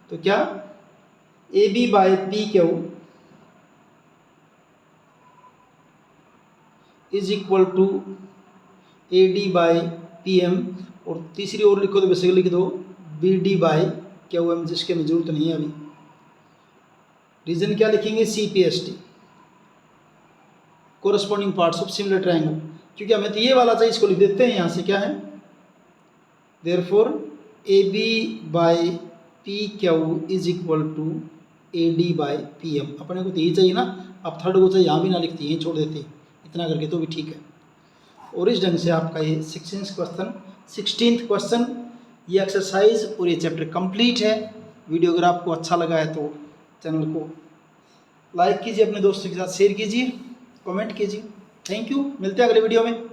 तो क्या? A B by P Q is equal to A D by P M, और तीसरी ओर लिखो तो बेसिकली लिख दो B D by Q M, जिसके में जरूरत नहीं है अभी। रीजन क्या लिखेंगे? C P S T, corresponding parts of similar triangle, क्योंकि हमें तो ये वाला चाहिए, इसको लिख देते हैं यहाँ से। क्या है? Therefore A B by P Q is equal to A D by P M. अपने को तो यही चाहिए ना, अब थर्ड को चाहिए यहाँ भी ना लिखते, यहीं छोड़ देते, इतना करके तो भी ठीक है। और इस ढंग से आपका ये 16th क्वेश्चन, ये एक्सरसाइज और ये चैप्टर कंप्लीट है। वीडियो अगर आपको अच्छा लगा है तो चैनल को लाइक कीजिए, अपने दोस्तों के साथ शेयर कीजिए, कमेंट कीजिए। थैंक यू, मिलते हैं अगले वीडियो में।